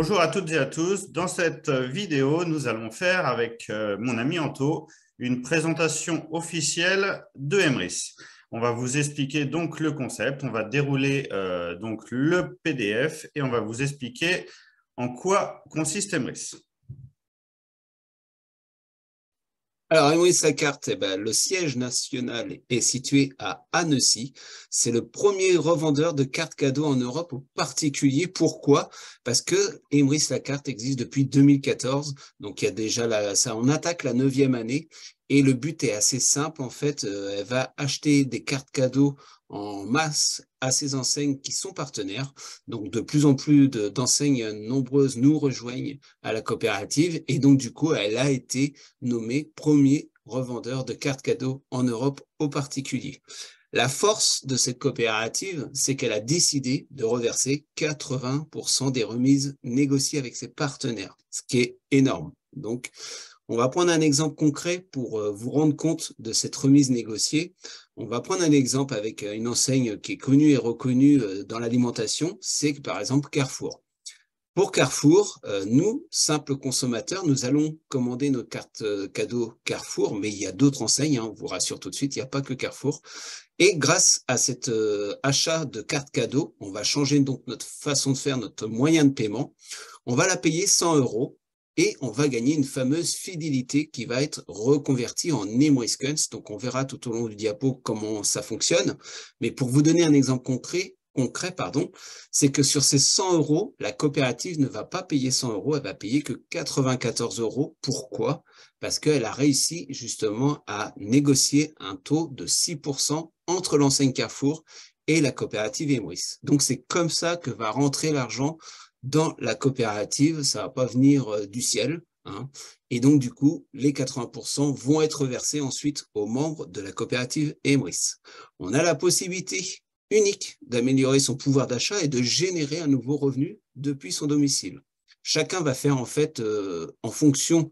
Bonjour à toutes et à tous. Dans cette vidéo, nous allons faire avec mon ami Anto une présentation officielle de Emrys. On va vous expliquer donc le concept, on va dérouler donc le PDF et on va vous expliquer en quoi consiste Emrys. Alors, Emrys Lacarte, le siège national est situé à Annecy. C'est le premier revendeur de cartes cadeaux en Europe aux particuliers. Pourquoi? Parce que Emrys Lacarte existe depuis 2014. Donc, il y a déjà ça, on attaque la 9e année. Et le but est assez simple. En fait, elle va acheter des cartes cadeaux en masse à ses enseignes qui sont partenaires. Donc, de plus en plus d'enseignes nombreuses nous rejoignent à la coopérative. Et donc, du coup, elle a été nommée premier revendeur de cartes cadeaux en Europe aux particuliers. La force de cette coopérative, c'est qu'elle a décidé de reverser 80% des remises négociées avec ses partenaires, ce qui est énorme. Donc, on va prendre un exemple concret pour vous rendre compte de cette remise négociée. On va prendre un exemple avec une enseigne qui est connue et reconnue dans l'alimentation, c'est par exemple Carrefour. Pour Carrefour, nous, simples consommateurs, nous allons commander nos cartes cadeaux Carrefour, mais il y a d'autres enseignes, on vous rassure tout de suite, il n'y a pas que Carrefour. Et grâce à cet achat de cartes cadeaux, on va changer donc notre façon de faire, notre moyen de paiement. On va la payer 100 € et on va gagner une fameuse fidélité qui va être reconvertie en Emrys Coins. Donc, on verra tout au long du diapo comment ça fonctionne. Mais pour vous donner un exemple concret, c'est que sur ces 100 €, la coopérative ne va pas payer 100 €, elle va payer que 94 €. Pourquoi? Parce qu'elle a réussi justement à négocier un taux de 6% entre l'enseigne Carrefour et la coopérative Emrys. Donc, c'est comme ça que va rentrer l'argent dans la coopérative, ça ne va pas venir du ciel. Et donc, du coup, les 80% vont être versés ensuite aux membres de la coopérative Emrys. On a la possibilité unique d'améliorer son pouvoir d'achat et de générer un nouveau revenu depuis son domicile. Chacun va faire en fait en fonction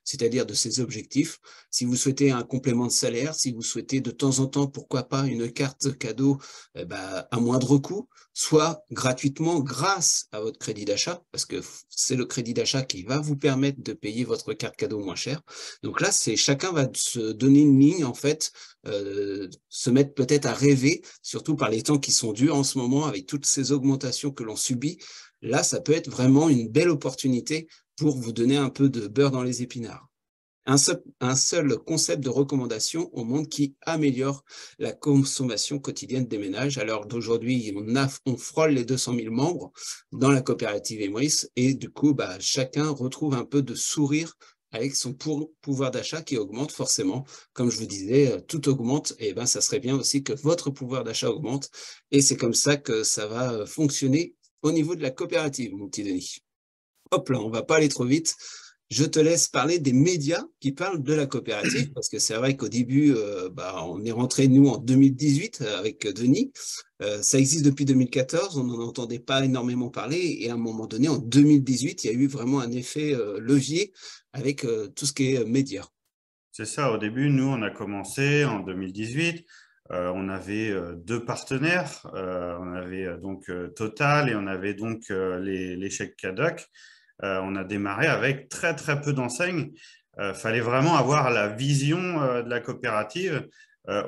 c'est-à-dire de ses objectifs. Si vous souhaitez un complément de salaire, si vous souhaitez de temps en temps, pourquoi pas, une carte cadeau à moindre coût, soit gratuitement grâce à votre crédit d'achat, parce que c'est le crédit d'achat qui va vous permettre de payer votre carte cadeau moins cher. Donc là, chacun va se donner une ligne, en fait, se mettre peut-être à rêver, surtout par les temps qui sont durs en ce moment, avec toutes ces augmentations que l'on subit. Là, ça peut être vraiment une belle opportunité pour vous donner un peu de beurre dans les épinards. Un seul concept de recommandation au monde qui améliore la consommation quotidienne des ménages. À l'heure d'aujourd'hui, on frôle les 200 000 membres dans la coopérative Emrys et du coup, chacun retrouve un peu de sourire avec son pouvoir d'achat qui augmente forcément. Comme je vous disais, tout augmente et ça serait bien aussi que votre pouvoir d'achat augmente et c'est comme ça que ça va fonctionner au niveau de la coopérative, mon petit Denis. Hop là, on ne va pas aller trop vite. Je te laisse parler des médias qui parlent de la coopérative, parce que c'est vrai qu'au début, on est rentré, nous, en 2018 avec Denis. Ça existe depuis 2014, on n'en entendait pas énormément parler, et à un moment donné, en 2018, il y a eu vraiment un effet levier avec tout ce qui est médias. C'est ça, au début, nous, on a commencé en 2018. On avait deux partenaires. On avait donc Total et on avait donc les chèques Cadoc. On a démarré avec très, très peu d'enseignes. Fallait vraiment avoir la vision de la coopérative.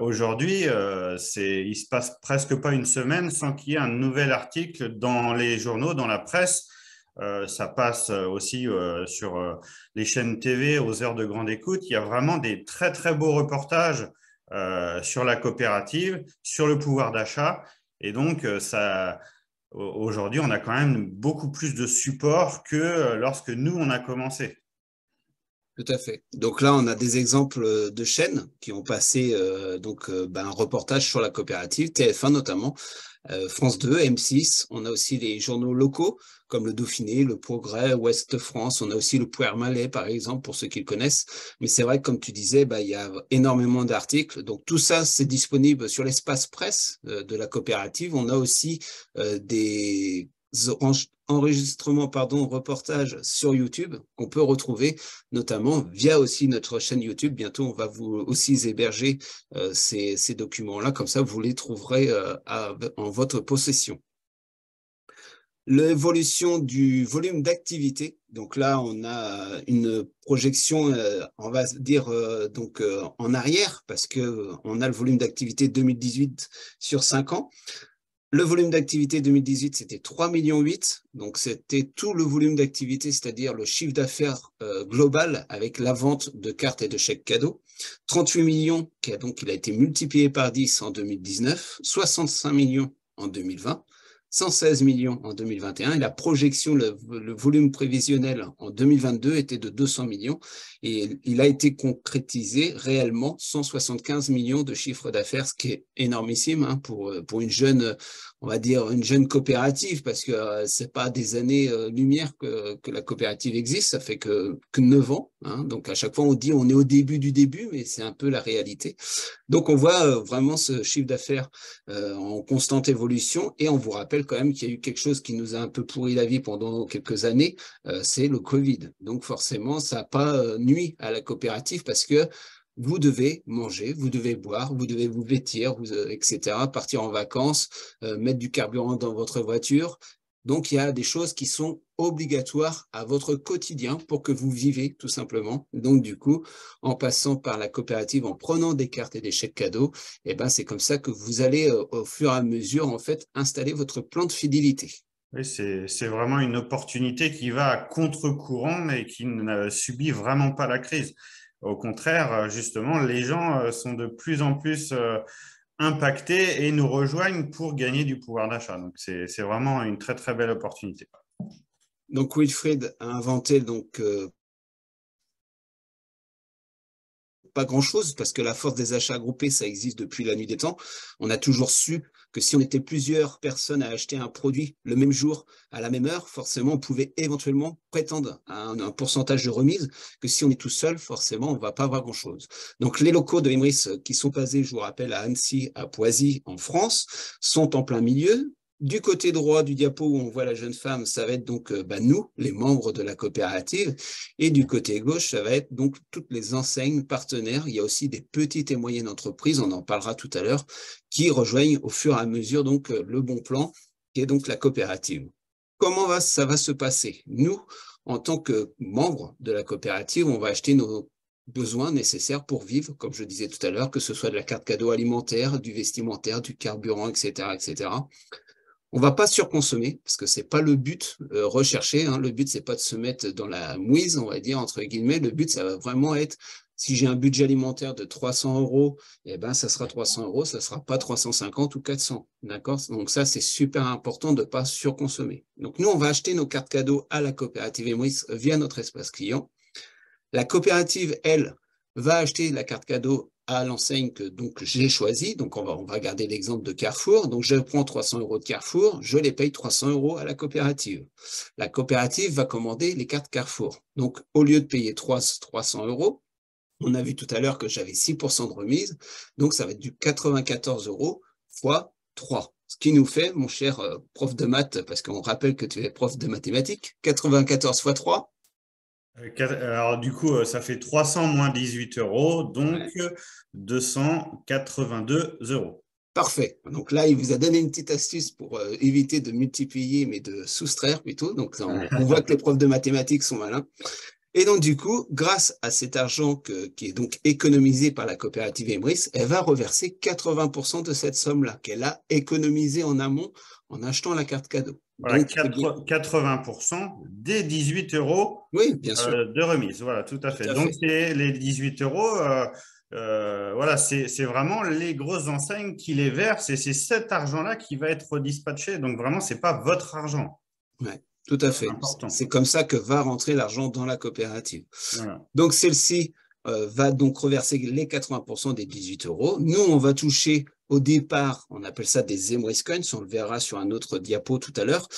Aujourd'hui, il se passe presque pas une semaine sans qu'il y ait un nouvel article dans les journaux, dans la presse. Ça passe aussi sur les chaînes TV aux heures de grande écoute. Il y a vraiment des très, très beaux reportages sur la coopérative, sur le pouvoir d'achat. Et donc, aujourd'hui, on a quand même beaucoup plus de support que lorsque nous, on a commencé. Tout à fait. Donc là, on a des exemples de chaînes qui ont passé un reportage sur la coopérative, TF1 notamment, France 2, M6. On a aussi les journaux locaux comme le Dauphiné, le Progrès, Ouest France. On a aussi le Puer-Malais, par exemple, pour ceux qui le connaissent. Mais c'est vrai que, comme tu disais, il y a énormément d'articles. Donc tout ça, c'est disponible sur l'espace presse de la coopérative. On a aussi des enregistrements, reportages sur YouTube qu'on peut retrouver notamment via aussi notre chaîne YouTube. Bientôt, on va vous aussi héberger ces documents-là, comme ça vous les trouverez en votre possession. L'évolution du volume d'activité. Donc là, on a une projection, on va dire en arrière, parce que on a le volume d'activité 2018 sur 5 ans. Le volume d'activité 2018, c'était 3,8 millions. Donc, c'était tout le volume d'activité, c'est-à-dire le chiffre d'affaires global avec la vente de cartes et de chèques cadeaux. 38 millions, il a été multiplié par 10 en 2019, 65 millions en 2020, 116 millions en 2021. Et la projection, le volume prévisionnel en 2022 était de 200 millions. Et il a été concrétisé réellement 175 millions de chiffre d'affaires, ce qui est énormissime pour une jeune, on va dire, une jeune coopérative, parce que c'est pas des années-lumière que la coopérative existe, ça fait que 9 ans. Donc à chaque fois, on dit on est au début du début, mais c'est un peu la réalité. Donc on voit vraiment ce chiffre d'affaires en constante évolution, et on vous rappelle quand même qu'il y a eu quelque chose qui nous a un peu pourri la vie pendant quelques années, c'est le Covid. Donc forcément, ça n'a pas nuit à la coopérative, parce que vous devez manger, vous devez boire, vous devez vous vêtir, etc., partir en vacances, mettre du carburant dans votre voiture. Donc, il y a des choses qui sont obligatoires à votre quotidien pour que vous vivez, tout simplement. Donc, du coup, en passant par la coopérative, en prenant des cartes et des chèques cadeaux, eh ben, c'est comme ça que vous allez, au fur et à mesure, en fait, installer votre plan de fidélité. Oui, c'est vraiment une opportunité qui va à contre-courant, mais qui ne subit vraiment pas la crise. Au contraire, justement, les gens sont de plus en plus impactés et nous rejoignent pour gagner du pouvoir d'achat. Donc, c'est vraiment une très, très belle opportunité. Donc, Wilfried a inventé pas grand-chose, parce que la force des achats groupés, ça existe depuis la nuit des temps. On a toujours su que si on était plusieurs personnes à acheter un produit le même jour, à la même heure, forcément, on pouvait éventuellement prétendre à un pourcentage de remise, que si on est tout seul, forcément, on ne va pas avoir grand-chose. Donc, les locaux de Emrys, qui sont basés, je vous rappelle, à Annecy, à Poisy, en France, sont en plein milieu. Du côté droit du diapo où on voit la jeune femme, ça va être donc nous, les membres de la coopérative. Et du côté gauche, ça va être donc toutes les enseignes partenaires. Il y a aussi des petites et moyennes entreprises, on en parlera tout à l'heure, qui rejoignent au fur et à mesure donc le bon plan, qui est donc la coopérative. Comment ça va se passer? Nous, en tant que membres de la coopérative, on va acheter nos besoins nécessaires pour vivre, comme je disais tout à l'heure, que ce soit de la carte cadeau alimentaire, du vestimentaire, du carburant, etc., etc. On ne va pas surconsommer, parce que ce n'est pas le but recherché. Le but, ce n'est pas de se mettre dans la mouise, on va dire, entre guillemets. Le but, ça va vraiment être, si j'ai un budget alimentaire de 300 euros, eh ben, ça sera 300 euros, ça ne sera pas 350 ou 400. D'accord? Donc ça, c'est super important de ne pas surconsommer. Donc nous, on va acheter nos cartes cadeaux à la coopérative Emrys via notre espace client. La coopérative, elle, va acheter la carte cadeau à l'enseigne que donc j'ai choisie. Donc on va garder l'exemple de Carrefour. Donc je prends 300 euros de Carrefour, je les paye 300 euros à la coopérative. La coopérative va commander les cartes Carrefour. Donc au lieu de payer 300 euros, on a vu tout à l'heure que j'avais 6% de remise. Donc ça va être du 94 euros fois 3. Ce qui nous fait, mon cher prof de maths, parce qu'on rappelle que tu es prof de mathématiques, 94 fois 3. Alors, du coup, ça fait 300 moins 18 euros, donc Ouais. 282 euros. Parfait. Donc là, il vous a donné une petite astuce pour éviter de multiplier, mais de soustraire plutôt. Donc on voit que les profs de mathématiques sont malins. Et donc du coup, grâce à cet argent qui est donc économisé par la coopérative Emrys, elle va reverser 80% de cette somme-là qu'elle a économisée en amont en achetant la carte cadeau. Voilà, Donc, eh bien, 80% des 18 euros oui, bien sûr, de remise. Voilà, tout à fait. tout à Donc, fait. c'est les 18 euros. Voilà, c'est vraiment les grosses enseignes qui les versent et c'est cet argent-là qui va être redispatché. Donc, vraiment, ce n'est pas votre argent. Ouais, tout à C'est fait. important. C'est comme ça que va rentrer l'argent dans la coopérative. Voilà. Donc, celle-ci va donc reverser les 80% des 18 euros. Nous, on va toucher au départ, on appelle ça des Emrys Coins, on le verra sur un autre diapo tout à l'heure,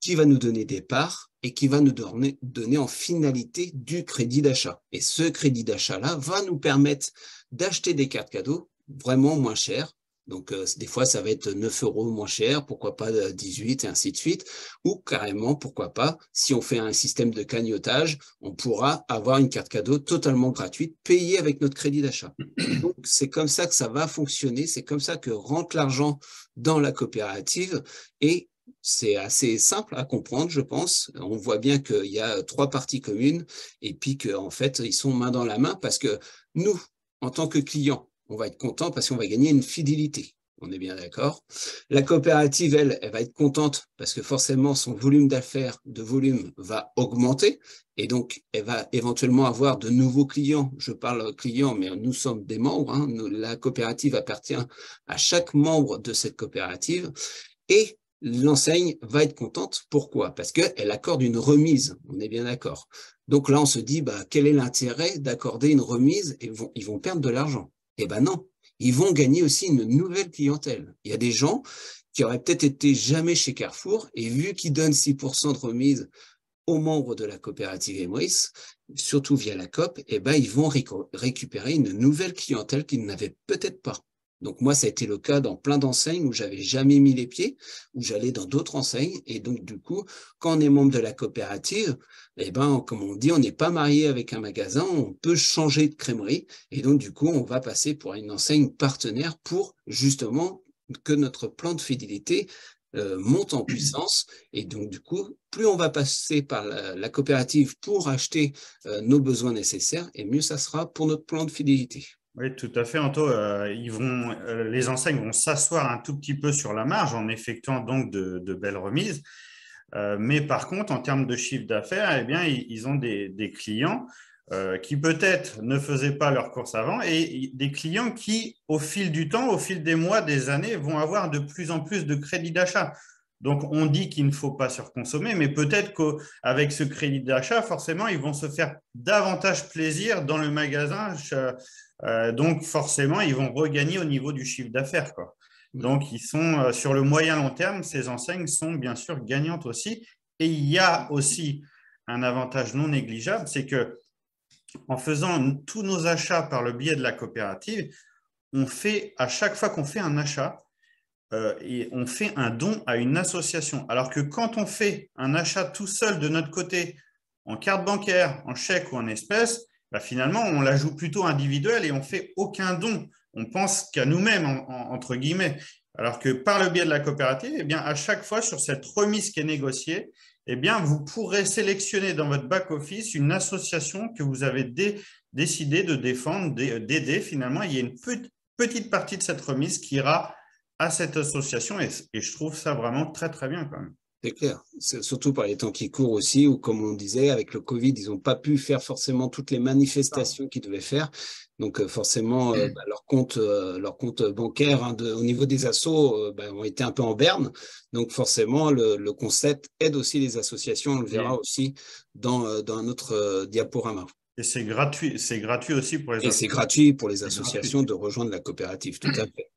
qui va nous donner des parts et qui va nous donner en finalité du crédit d'achat. Et ce crédit d'achat-là va nous permettre d'acheter des cartes cadeaux vraiment moins chères. Donc, des fois, ça va être 9 euros moins cher, pourquoi pas 18 et ainsi de suite. Ou carrément, pourquoi pas, si on fait un système de cagnotage, on pourra avoir une carte cadeau totalement gratuite, payée avec notre crédit d'achat. Donc, c'est comme ça que ça va fonctionner, c'est comme ça que rentre l'argent dans la coopérative et C'est assez simple à comprendre, je pense. On voit bien qu'il y a 3 parties communes et puis qu'en fait, ils sont main dans la main parce que nous, en tant que clients, on va être content parce qu'on va gagner une fidélité. On est bien d'accord. La coopérative, elle va être contente parce que forcément, son volume d'affaires, de volume va augmenter et donc, elle va éventuellement avoir de nouveaux clients. Je parle clients, mais nous sommes des membres. Hein. La coopérative appartient à chaque membre de cette coopérative et l'enseigne va être contente. Pourquoi? Parce qu'elle accorde une remise. On est bien d'accord. Donc là, on se dit, quel est l'intérêt d'accorder une remise et ils vont perdre de l'argent? Eh bien non, ils vont gagner aussi une nouvelle clientèle. Il y a des gens qui auraient peut-être été jamais chez Carrefour et vu qu'ils donnent 6% de remise aux membres de la coopérative Emrys, surtout via la COP, eh ben, ils vont récupérer une nouvelle clientèle qu'ils n'avaient peut-être pas. Donc moi, ça a été le cas dans plein d'enseignes où j'avais jamais mis les pieds, où j'allais dans d'autres enseignes. Et donc, du coup, quand on est membre de la coopérative, eh ben, comme on dit, on n'est pas marié avec un magasin, on peut changer de crèmerie. Et donc, du coup, on va passer pour une enseigne partenaire pour justement que notre plan de fidélité monte en puissance. Et donc, du coup, plus on va passer par la coopérative pour acheter nos besoins nécessaires, et mieux ça sera pour notre plan de fidélité. Oui, tout à fait, Anto. Les enseignes vont s'asseoir un tout petit peu sur la marge en effectuant donc de belles remises. Mais par contre, en termes de chiffre d'affaires, eh bien, ils ont des clients qui peut-être ne faisaient pas leurs courses avant et des clients qui, au fil du temps, au fil des mois, des années, vont avoir de plus en plus de crédits d'achat. Donc, on dit qu'il ne faut pas surconsommer, mais peut-être qu'avec ce crédit d'achat, forcément, ils vont se faire davantage plaisir dans le magasin. Donc, forcément, ils vont regagner au niveau du chiffre d'affaires, quoi. Donc, ils sont sur le moyen long terme, ces enseignes sont bien sûr gagnantes aussi. Et il y a aussi un avantage non négligeable, c'est que en faisant tous nos achats par le biais de la coopérative, on fait à chaque fois qu'on fait un achat, et on fait un don à une association. Alors que quand on fait un achat tout seul de notre côté, en carte bancaire, en chèque ou en espèces, finalement, on la joue plutôt individuelle et on fait aucun don. On pense qu'à nous-mêmes, entre guillemets. Alors que par le biais de la coopérative, eh bien, à chaque fois, sur cette remise qui est négociée, eh bien, vous pourrez sélectionner dans votre back-office une association que vous avez décidé de défendre, d'aider. Finalement, il y a une petite partie de cette remise qui ira à cette association et je trouve ça vraiment très, très bien quand même. C'est clair, surtout par les temps qui courent aussi, où comme on disait, avec le Covid, ils n'ont pas pu faire forcément toutes les manifestations qu'ils devaient faire. Donc forcément, leur compte bancaire au niveau des assos ont été un peu en berne. Donc forcément, le concept aide aussi les associations, on le verra aussi dans un autre diaporama. Et c'est gratuit aussi pour les associations. Et c'est gratuit pour les associations de rejoindre la coopérative, tout à fait.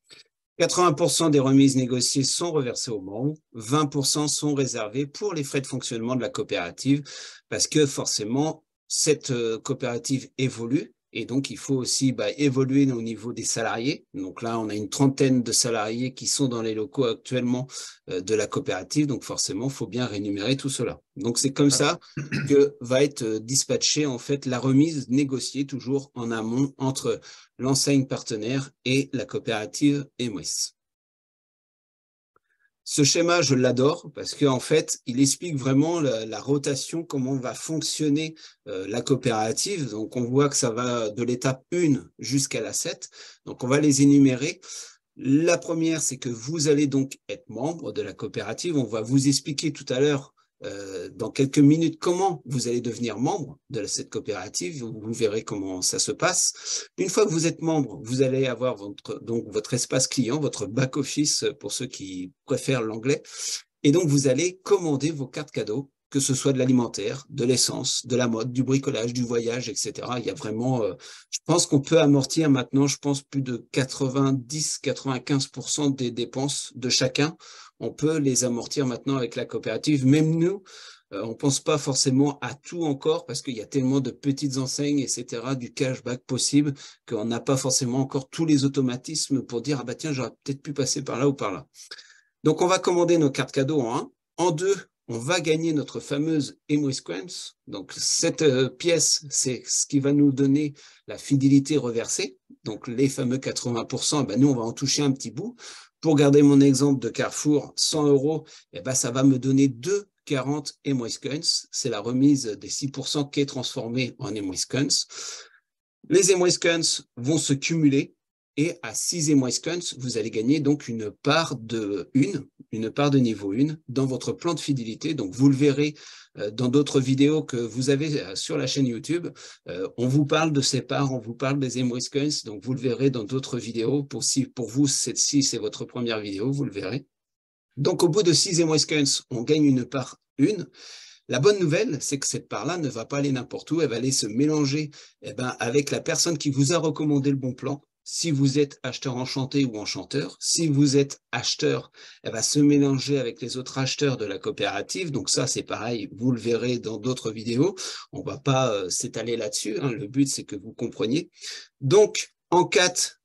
80% des remises négociées sont reversées aux membres, 20% sont réservés pour les frais de fonctionnement de la coopérative, parce que forcément, cette coopérative évolue, et donc il faut aussi évoluer au niveau des salariés. Donc là, on a une trentaine de salariés qui sont dans les locaux actuellement de la coopérative, donc forcément, il faut bien rémunérer tout cela. Donc c'est comme ça que va être dispatchée en fait la remise négociée toujours en amont entre l'enseigne partenaire et la coopérative Emrys. Ce schéma, je l'adore parce qu'en fait, il explique vraiment la rotation, comment va fonctionner la coopérative. Donc, on voit que ça va de l'étape 1 jusqu'à la 7. Donc, on va les énumérer. La première, c'est que vous allez donc être membre de la coopérative. On va vous expliquer tout à l'heure dans quelques minutes comment vous allez devenir membre de cette coopérative. Vous verrez comment ça se passe. Une fois que vous êtes membre, vous allez avoir votre espace client, votre back-office pour ceux qui préfèrent l'anglais. Et donc, vous allez commander vos cartes cadeaux, que ce soit de l'alimentaire, de l'essence, de la mode, du bricolage, du voyage, etc. Il y a vraiment, je pense qu'on peut amortir maintenant, je pense, plus de 90-95% des dépenses de chacun. On peut les amortir maintenant avec la coopérative. Même nous, on ne pense pas forcément à tout encore parce qu'il y a tellement de petites enseignes, etc., du cashback possible qu'on n'a pas forcément encore tous les automatismes pour dire « Ah bah tiens, j'aurais peut-être pu passer par là ou par là ». Donc, on va commander nos cartes cadeaux en 1. En 2, on va gagner notre fameuse Emrys Coins. Donc, cette pièce, c'est ce qui va nous donner la fidélité reversée. Donc, les fameux 80%, ben, nous, on va en toucher un petit bout. Pour garder mon exemple de Carrefour, 100 €, eh ben, ça va me donner 2,40 Emrys Coins. C'est la remise des 6% qui est transformée en Emrys Coins. Les Emrys Coins vont se cumuler et à 6 Emrys Coins, vous allez gagner donc une part de niveau 1 dans votre plan de fidélité. Donc, vous le verrez dans d'autres vidéos que vous avez sur la chaîne YouTube. On vous parle de ces parts, on vous parle des Emrys Coins. Donc, vous le verrez dans d'autres vidéos. Pour vous, si c'est votre première vidéo, vous le verrez. Donc, au bout de 6 Emrys Coins, on gagne une part 1. La bonne nouvelle, c'est que cette part-là ne va pas aller n'importe où, elle va aller se mélanger avec la personne qui vous a recommandé le bon plan. Si vous êtes acheteur enchanté ou enchanteur, si vous êtes acheteur, elle va se mélanger avec les autres acheteurs de la coopérative. Donc ça, c'est pareil, vous le verrez dans d'autres vidéos. On ne va pas s'étaler là-dessus, hein. Le but, c'est que vous compreniez. Donc, en 4,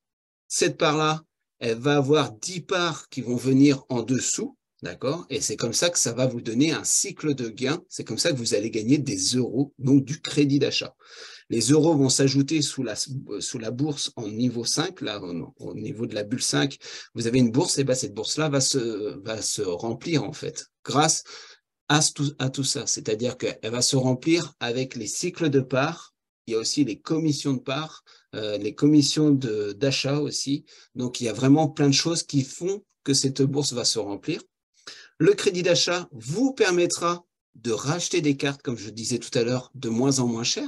cette part-là, elle va avoir 10 parts qui vont venir en dessous. D'accord? Et c'est comme ça que ça va vous donner un cycle de gains. C'est comme ça que vous allez gagner des euros, donc du crédit d'achat. Les euros vont s'ajouter sous la bourse en niveau 5. Là, au niveau de la bulle 5, vous avez une bourse, et ben cette bourse-là va se remplir, en fait, grâce à tout ça. C'est-à-dire qu'elle va se remplir avec les cycles de parts. Il y a aussi les commissions de parts, les commissions d'achat aussi. Donc, il y a vraiment plein de choses qui font que cette bourse va se remplir. Le crédit d'achat vous permettra de racheter des cartes, comme je disais tout à l'heure, de moins en moins cher.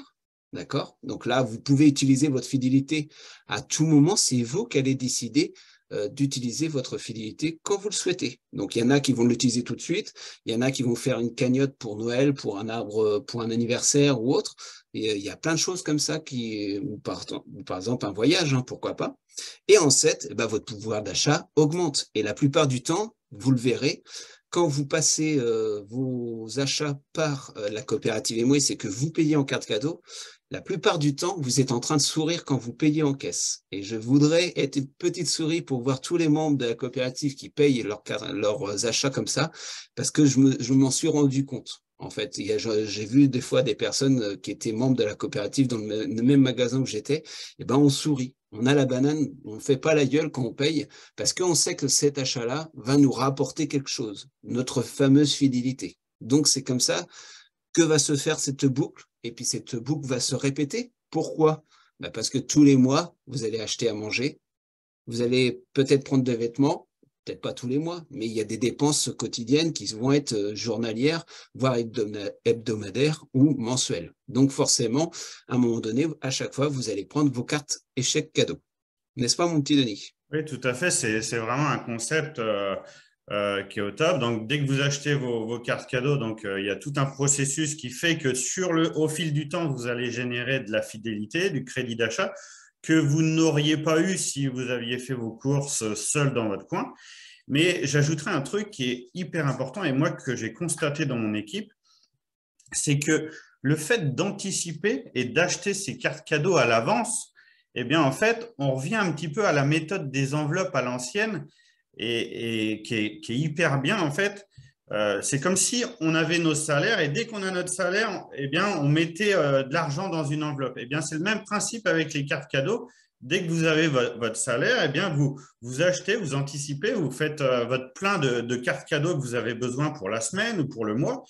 D'accord? Donc là, vous pouvez utiliser votre fidélité à tout moment. C'est vous qui allez décider d'utiliser votre fidélité quand vous le souhaitez. Donc, il y en a qui vont l'utiliser tout de suite. Il y en a qui vont faire une cagnotte pour Noël, pour un arbre, pour un anniversaire ou autre. Et, il y a plein de choses comme ça ou par exemple, un voyage, hein, pourquoi pas. Et en 7, eh ben, votre pouvoir d'achat augmente. Et la plupart du temps, vous le verrez, quand vous passez vos achats par la coopérative Emrys, c'est que vous payez en carte cadeau. La plupart du temps, vous êtes en train de sourire quand vous payez en caisse. Et je voudrais être une petite souris pour voir tous les membres de la coopérative qui payent leurs achats comme ça, parce que je m'en suis rendu compte. En fait, j'ai vu des fois des personnes qui étaient membres de la coopérative dans le même magasin où j'étais, et ben on sourit. On a la banane, on ne fait pas la gueule quand on paye, parce qu'on sait que cet achat-là va nous rapporter quelque chose, notre fameuse fidélité. Donc, c'est comme ça que va se faire cette boucle, et puis cette boucle va se répéter. Pourquoi? Ben parce que tous les mois, vous allez acheter à manger, vous allez peut-être prendre des vêtements, peut-être pas tous les mois, mais il y a des dépenses quotidiennes qui vont être journalières, voire hebdomadaires ou mensuelles. Donc forcément, à un moment donné, à chaque fois, vous allez prendre vos cartes échecs cadeaux. N'est-ce pas, mon petit Denis? Oui, tout à fait. C'est vraiment un concept qui est au top. Donc, dès que vous achetez vos cartes cadeaux, donc, il y a tout un processus qui fait que au fil du temps, vous allez générer de la fidélité, du crédit d'achat que vous n'auriez pas eu si vous aviez fait vos courses seul dans votre coin. Mais j'ajouterai un truc qui est hyper important et moi que j'ai constaté dans mon équipe, c'est que le fait d'anticiper et d'acheter ces cartes cadeaux à l'avance, eh bien, en fait, on revient un petit peu à la méthode des enveloppes à l'ancienne et qui est hyper bien, en fait. C'est comme si on avait nos salaires et dès qu'on a notre salaire, eh bien, on mettait de l'argent dans une enveloppe. Eh bien, c'est le même principe avec les cartes cadeaux. Dès que vous avez votre salaire, eh bien, vous achetez, vous anticipez, vous faites votre plein de cartes cadeaux que vous avez besoin pour la semaine ou pour le mois.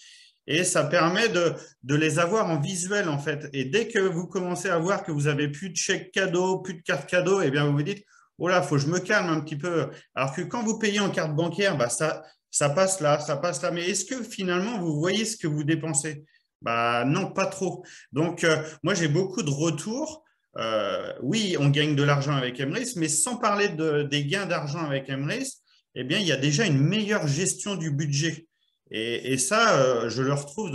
Et ça permet de les avoir en visuel, en fait. Et dès que vous commencez à voir que vous avez plus de chèques cadeaux, plus de cartes cadeaux, eh bien, vous vous dites, oh là, il faut que je me calme un petit peu. Alors que quand vous payez en carte bancaire, bah, ça passe là, ça passe là. Mais est-ce que finalement, vous voyez ce que vous dépensez? Bah, non, pas trop. Donc, moi, j'ai beaucoup de retours. Oui, on gagne de l'argent avec Emrys, mais sans parler des gains d'argent avec Emrys, eh bien, il y a déjà une meilleure gestion du budget. Et ça, je le retrouve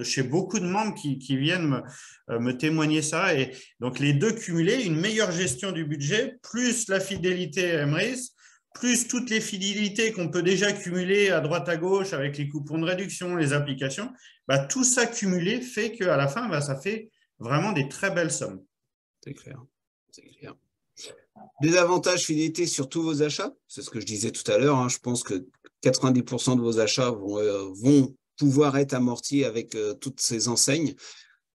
chez beaucoup de membres qui viennent me témoigner ça. Et donc, les deux cumulés, une meilleure gestion du budget, plus la fidélité Emrys, plus toutes les fidélités qu'on peut déjà cumuler à droite à gauche avec les coupons de réduction, les applications, bah, tout ça cumulé fait qu'à la fin, bah, ça fait vraiment des très belles sommes. C'est clair. C'est clair. Des avantages fidélité sur tous vos achats, c'est ce que je disais tout à l'heure, hein, je pense que 90% de vos achats vont pouvoir être amorti avec toutes ces enseignes.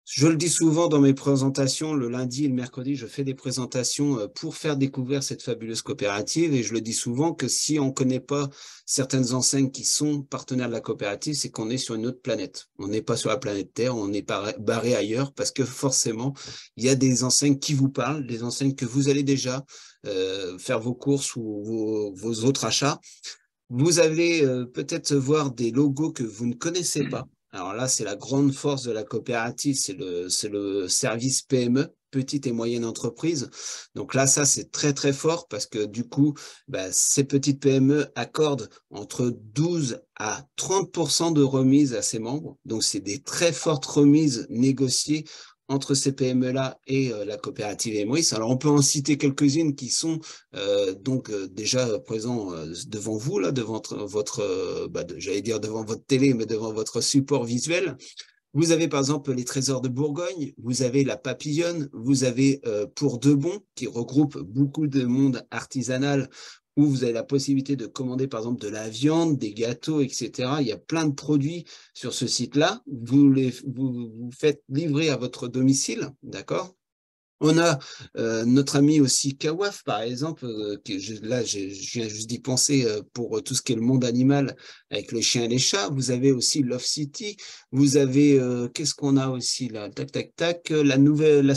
Je le dis souvent dans mes présentations, le lundi et le mercredi, je fais des présentations pour faire découvrir cette fabuleuse coopérative et je le dis souvent que si on ne connaît pas certaines enseignes qui sont partenaires de la coopérative, c'est qu'on est sur une autre planète. On n'est pas sur la planète Terre, on est barré ailleurs parce que forcément, il y a des enseignes qui vous parlent, des enseignes que vous allez déjà faire vos courses ou vos autres achats. Vous allez peut-être voir des logos que vous ne connaissez pas. Alors là, c'est la grande force de la coopérative, c'est le service PME, petite et moyenne entreprise. Donc là, ça, c'est très, très fort parce que du coup, ces petites PME accordent entre 12 à 30% de remise à ses membres. Donc, c'est des très fortes remises négociées entre ces PME-là et la coopérative Emrys. Alors, on peut en citer quelques-unes qui sont déjà présents devant vous, là, devant j'allais dire devant votre télé, mais devant votre support visuel. Vous avez par exemple les Trésors de Bourgogne, vous avez la Papillonne, vous avez Pour de Bon, qui regroupe beaucoup de monde artisanal, où vous avez la possibilité de commander par exemple de la viande, des gâteaux, etc. Il y a plein de produits sur ce site-là. Vous faites livrer à votre domicile, d'accord ? On a notre ami aussi Kawaf, par exemple, je viens juste d'y penser pour tout ce qui est le monde animal avec les chiens et les chats. Vous avez aussi Love City. Vous avez, qu'est-ce qu'on a aussi là? Tac, tac, tac. La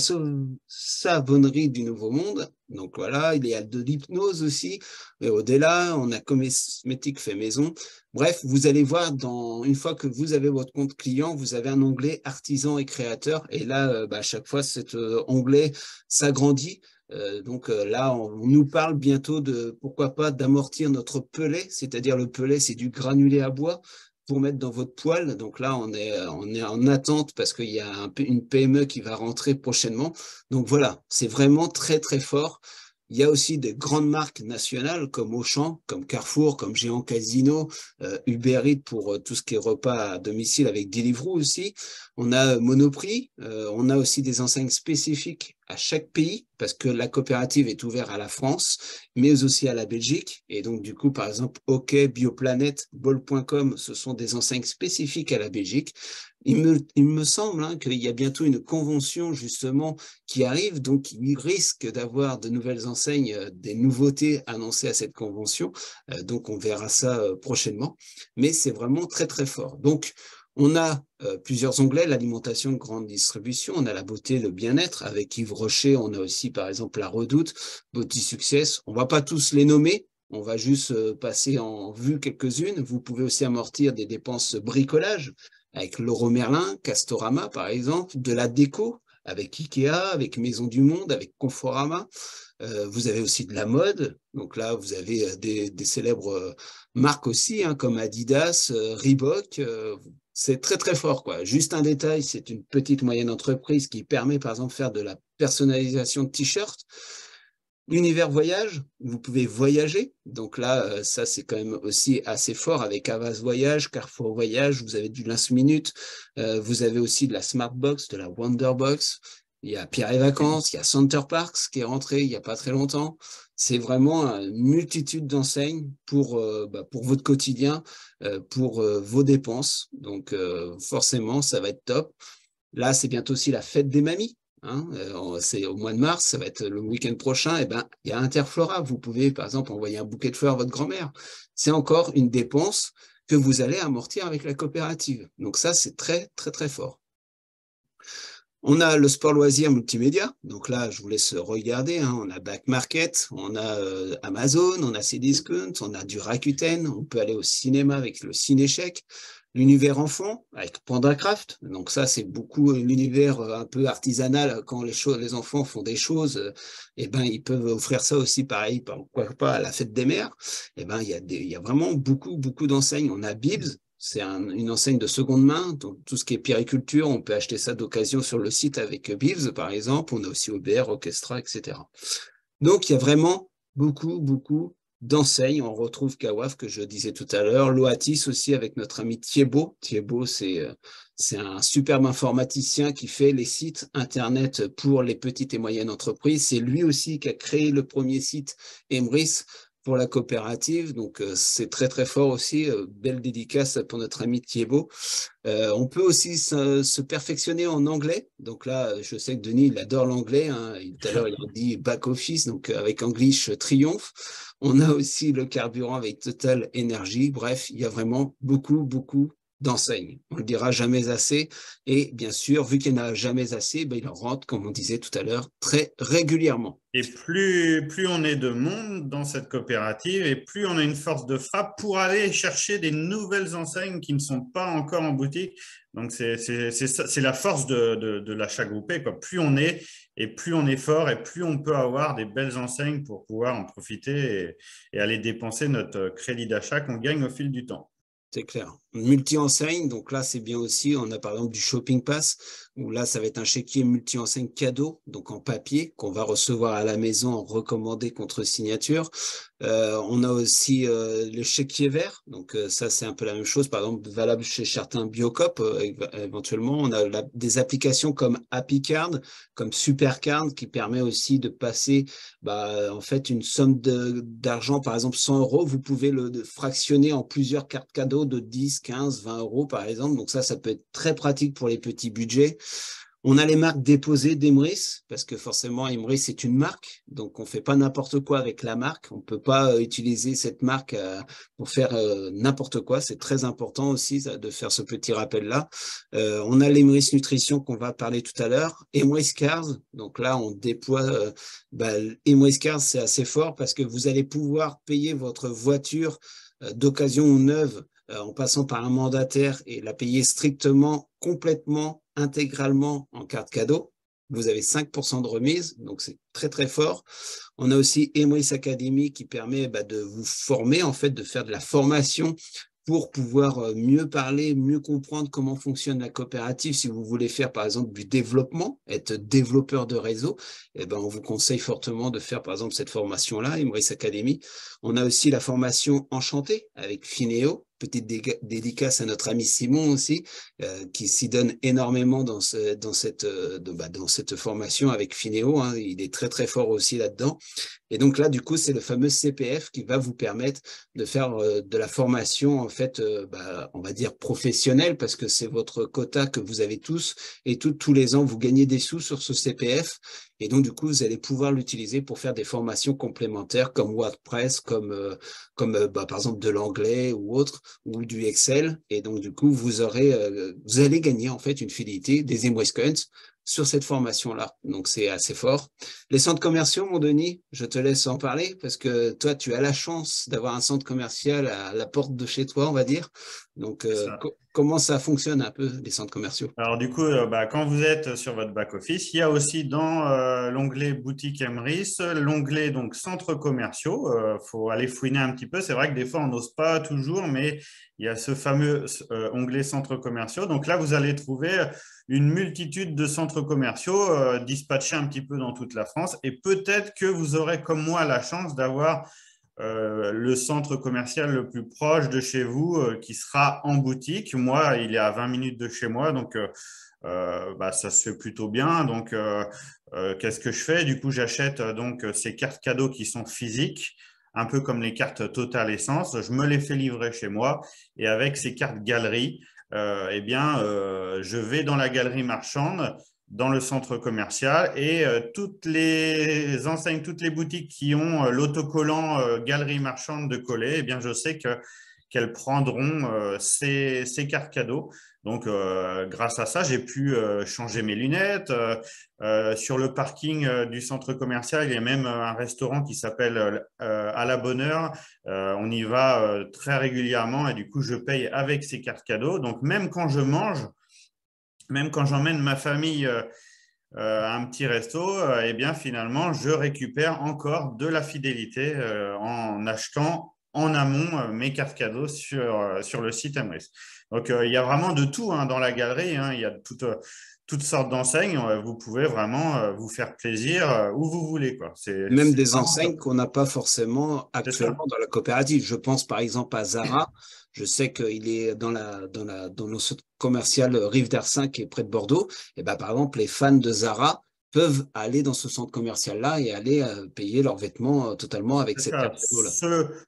savonnerie du Nouveau Monde. Donc voilà, il y a de l'hypnose aussi. Et au-delà, on a cosmétique fait maison. Bref, vous allez voir, une fois que vous avez votre compte client, vous avez un onglet artisan et créateur. Et là, à chaque fois, cet onglet s'agrandit. Là, on nous parle bientôt de, pourquoi pas, d'amortir notre pelet. C'est-à-dire le pelet, c'est du granulé à bois pour mettre dans votre poêle. Donc là, on est en attente parce qu'il y a une PME qui va rentrer prochainement. Donc voilà, c'est vraiment très, très fort. Il y a aussi des grandes marques nationales comme Auchan, comme Carrefour, comme Géant Casino, Uber Eats pour tout ce qui est repas à domicile avec Deliveroo aussi. On a Monoprix, on a aussi des enseignes spécifiques à chaque pays parce que la coopérative est ouverte à la France, mais aussi à la Belgique. Et donc, du coup, par exemple, OK, Bioplanète, Bol.com, ce sont des enseignes spécifiques à la Belgique. Il me semble qu'il y a bientôt une convention justement qui arrive, donc il risque d'avoir de nouvelles enseignes, des nouveautés annoncées à cette convention. Donc on verra ça prochainement, mais c'est vraiment très très fort. Donc on a plusieurs onglets, l'alimentation de grande distribution, on a la beauté, le bien-être avec Yves Rocher, on a aussi par exemple la Redoute, Body Success. On ne va pas tous les nommer. On va juste passer en vue quelques-unes. Vous pouvez aussi amortir des dépenses bricolage avec Leroy Merlin, Castorama par exemple, de la déco avec Ikea, avec Maison du Monde, avec Conforama. Vous avez aussi de la mode. Donc là, vous avez des célèbres marques aussi, comme Adidas, Reebok. C'est très, très fort, quoi. Juste un détail, c'est une petite moyenne entreprise qui permet, par exemple, de faire de la personnalisation de t-shirts. L'univers voyage, vous pouvez voyager. Donc là, ça, c'est quand même aussi assez fort avec Havas Voyage, Carrefour Voyage. Vous avez du last minute. Vous avez aussi de la Smartbox, de la Wonderbox. Il y a Pierre et Vacances, il y a Center Parks qui est rentré il n'y a pas très longtemps. C'est vraiment une multitude d'enseignes pour votre quotidien, pour vos dépenses. Donc forcément, ça va être top. Là, c'est bientôt aussi la fête des mamies. C'est au mois de mars, ça va être le week-end prochain. Et il y a Interflora. Vous pouvez, par exemple, envoyer un bouquet de fleurs à votre grand-mère. C'est encore une dépense que vous allez amortir avec la coopérative. Donc ça, c'est très, très, très fort. On a le sport loisir multimédia. Donc là, je vous laisse regarder. On a Back Market, on a Amazon, on a Cdiscount, on a du Rakuten. On peut aller au cinéma avec le Cinéchèque. L'univers enfant avec PandaCraft. Donc ça, c'est beaucoup l'univers un peu artisanal. Quand les enfants font des choses, ils peuvent offrir ça aussi, pareil, pourquoi pas à la fête des mères. Il y a vraiment beaucoup, beaucoup d'enseignes. On a Bibs. C'est une enseigne de seconde main, donc tout ce qui est périculture, on peut acheter ça d'occasion sur le site avec Bibs, par exemple. On a aussi Aubert, Orchestra, etc. Donc, il y a vraiment beaucoup, beaucoup d'enseignes. On retrouve Kawaf, que je disais tout à l'heure, Loatis aussi avec notre ami Thiebaud. Thiebaud, c'est un superbe informaticien qui fait les sites Internet pour les petites et moyennes entreprises. C'est lui aussi qui a créé le premier site Emrys pour la coopérative. Donc, c'est très, très fort aussi. Belle dédicace pour notre ami Thiebaud. On peut aussi se perfectionner en anglais. Donc là, je sais que Denis, il adore l'anglais, hein. Tout à l'heure, il a dit back office, donc avec English triomphe. On a aussi le carburant avec Total Energy. Bref, il y a vraiment beaucoup, beaucoup d'enseignes. On ne le dira jamais assez. Et bien sûr, vu qu'il n'y en a jamais assez, ben, il en rentre, comme on disait tout à l'heure, très régulièrement. Et plus on est de monde dans cette coopérative et plus on a une force de frappe pour aller chercher des nouvelles enseignes qui ne sont pas encore en boutique. Donc, c'est la force de l'achat groupé, quoi. Plus on est et plus on est fort et plus on peut avoir des belles enseignes pour pouvoir en profiter et aller dépenser notre crédit d'achat qu'on gagne au fil du temps. C'est clair. Multi-enseigne, donc là, c'est bien aussi. On a par exemple du Shopping Pass, où là, ça va être un chéquier multi-enseigne cadeau, donc en papier, qu'on va recevoir à la maison en recommandé contre signature. On a aussi le chéquier vert, donc ça, c'est un peu la même chose, par exemple, valable chez certains Biocop, éventuellement. On a des applications comme HappyCard, comme Supercard, qui permet aussi de passer en fait, une somme d'argent, par exemple 100 euros, vous pouvez le fractionner en plusieurs cartes cadeaux de 10, 15, 20 euros, par exemple. Donc ça peut être très pratique pour les petits budgets. On a les marques déposées d'Emrys, parce que forcément, Emrys, c'est une marque. Donc, on ne fait pas n'importe quoi avec la marque. On ne peut pas utiliser cette marque pour faire n'importe quoi. C'est très important aussi de faire ce petit rappel-là. On a l'Emrys Nutrition qu'on va parler tout à l'heure. Emrys Cars, donc là, on déploie... Emrys Cars, c'est assez fort parce que vous allez pouvoir payer votre voiture d'occasion ou neuve en passant par un mandataire et la payer strictement, complètement, intégralement en carte cadeau. Vous avez 5% de remise, donc c'est très très fort. On a aussi Emrys Academy qui permet de vous former, en fait, de faire de la formation pour pouvoir mieux parler, mieux comprendre comment fonctionne la coopérative. Si vous voulez faire, par exemple, du développement, être développeur de réseau, on vous conseille fortement de faire, par exemple, cette formation-là, Emrys Academy. On a aussi la formation Enchantée avec Finéo. Petite dédicace à notre ami Simon aussi, qui s'y donne énormément dans cette formation avec Finéo. Hein. Il est très, très fort aussi là-dedans. Et donc là, du coup, c'est le fameux CPF qui va vous permettre de faire de la formation, en fait, on va dire professionnelle, parce que c'est votre quota que vous avez tous. Et tous les ans, vous gagnez des sous sur ce CPF. Et donc, du coup, vous allez pouvoir l'utiliser pour faire des formations complémentaires comme WordPress, comme par exemple de l'anglais ou autre, ou du Excel. Et donc, du coup, vous allez gagner en fait une fidélité des Emrys Coins sur cette formation-là. Donc, c'est assez fort. Les centres commerciaux, mon Denis, je te laisse en parler parce que toi, tu as la chance d'avoir un centre commercial à la porte de chez toi, on va dire. Donc, comment ça fonctionne un peu, les centres commerciaux? Alors du coup, quand vous êtes sur votre back-office, il y a aussi dans l'onglet boutique Emrys, l'onglet donc centres commerciaux. Faut aller fouiner un petit peu. C'est vrai que des fois, on n'ose pas toujours, mais il y a ce fameux onglet centres commerciaux. Donc là, vous allez trouver une multitude de centres commerciaux dispatchés un petit peu dans toute la France. Et peut-être que vous aurez, comme moi, la chance d'avoir le centre commercial le plus proche de chez vous qui sera en boutique. Moi, il est à 20 minutes de chez moi, donc ça se fait plutôt bien. Donc, qu'est-ce que je fais? Du coup, j'achète donc ces cartes cadeaux qui sont physiques, un peu comme les cartes Total Essence. Je me les fais livrer chez moi et avec ces cartes galeries, je vais dans la galerie marchande dans le centre commercial et toutes les enseignes, toutes les boutiques qui ont l'autocollant galerie marchande de coller, je sais qu'elles prendront ces cartes cadeaux. Donc, grâce à ça, j'ai pu changer mes lunettes. Sur le parking du centre commercial, il y a même un restaurant qui s'appelle À la Bonne Heure. On y va très régulièrement et du coup, je paye avec ces cartes cadeaux. Donc, même quand je mange, même quand j'emmène ma famille à un petit resto, finalement, je récupère encore de la fidélité en achetant en amont mes cartes cadeaux sur le site Emrys. Donc, il y a vraiment de tout dans la galerie. Il y a toutes sortes d'enseignes. Vous pouvez vraiment vous faire plaisir où vous voulez, quoi. Même C'est des vraiment enseignes top. qu'on n'a pas forcément C'est ça. actuellement dans la coopérative. Je pense par exemple à Zara. Je sais qu'il est dans le centre commercial Rive d'Arsin qui est près de Bordeaux. Et par exemple, les fans de Zara peuvent aller dans ce centre commercial-là et aller payer leurs vêtements totalement avec C'est cette ça. carte cadeau-là.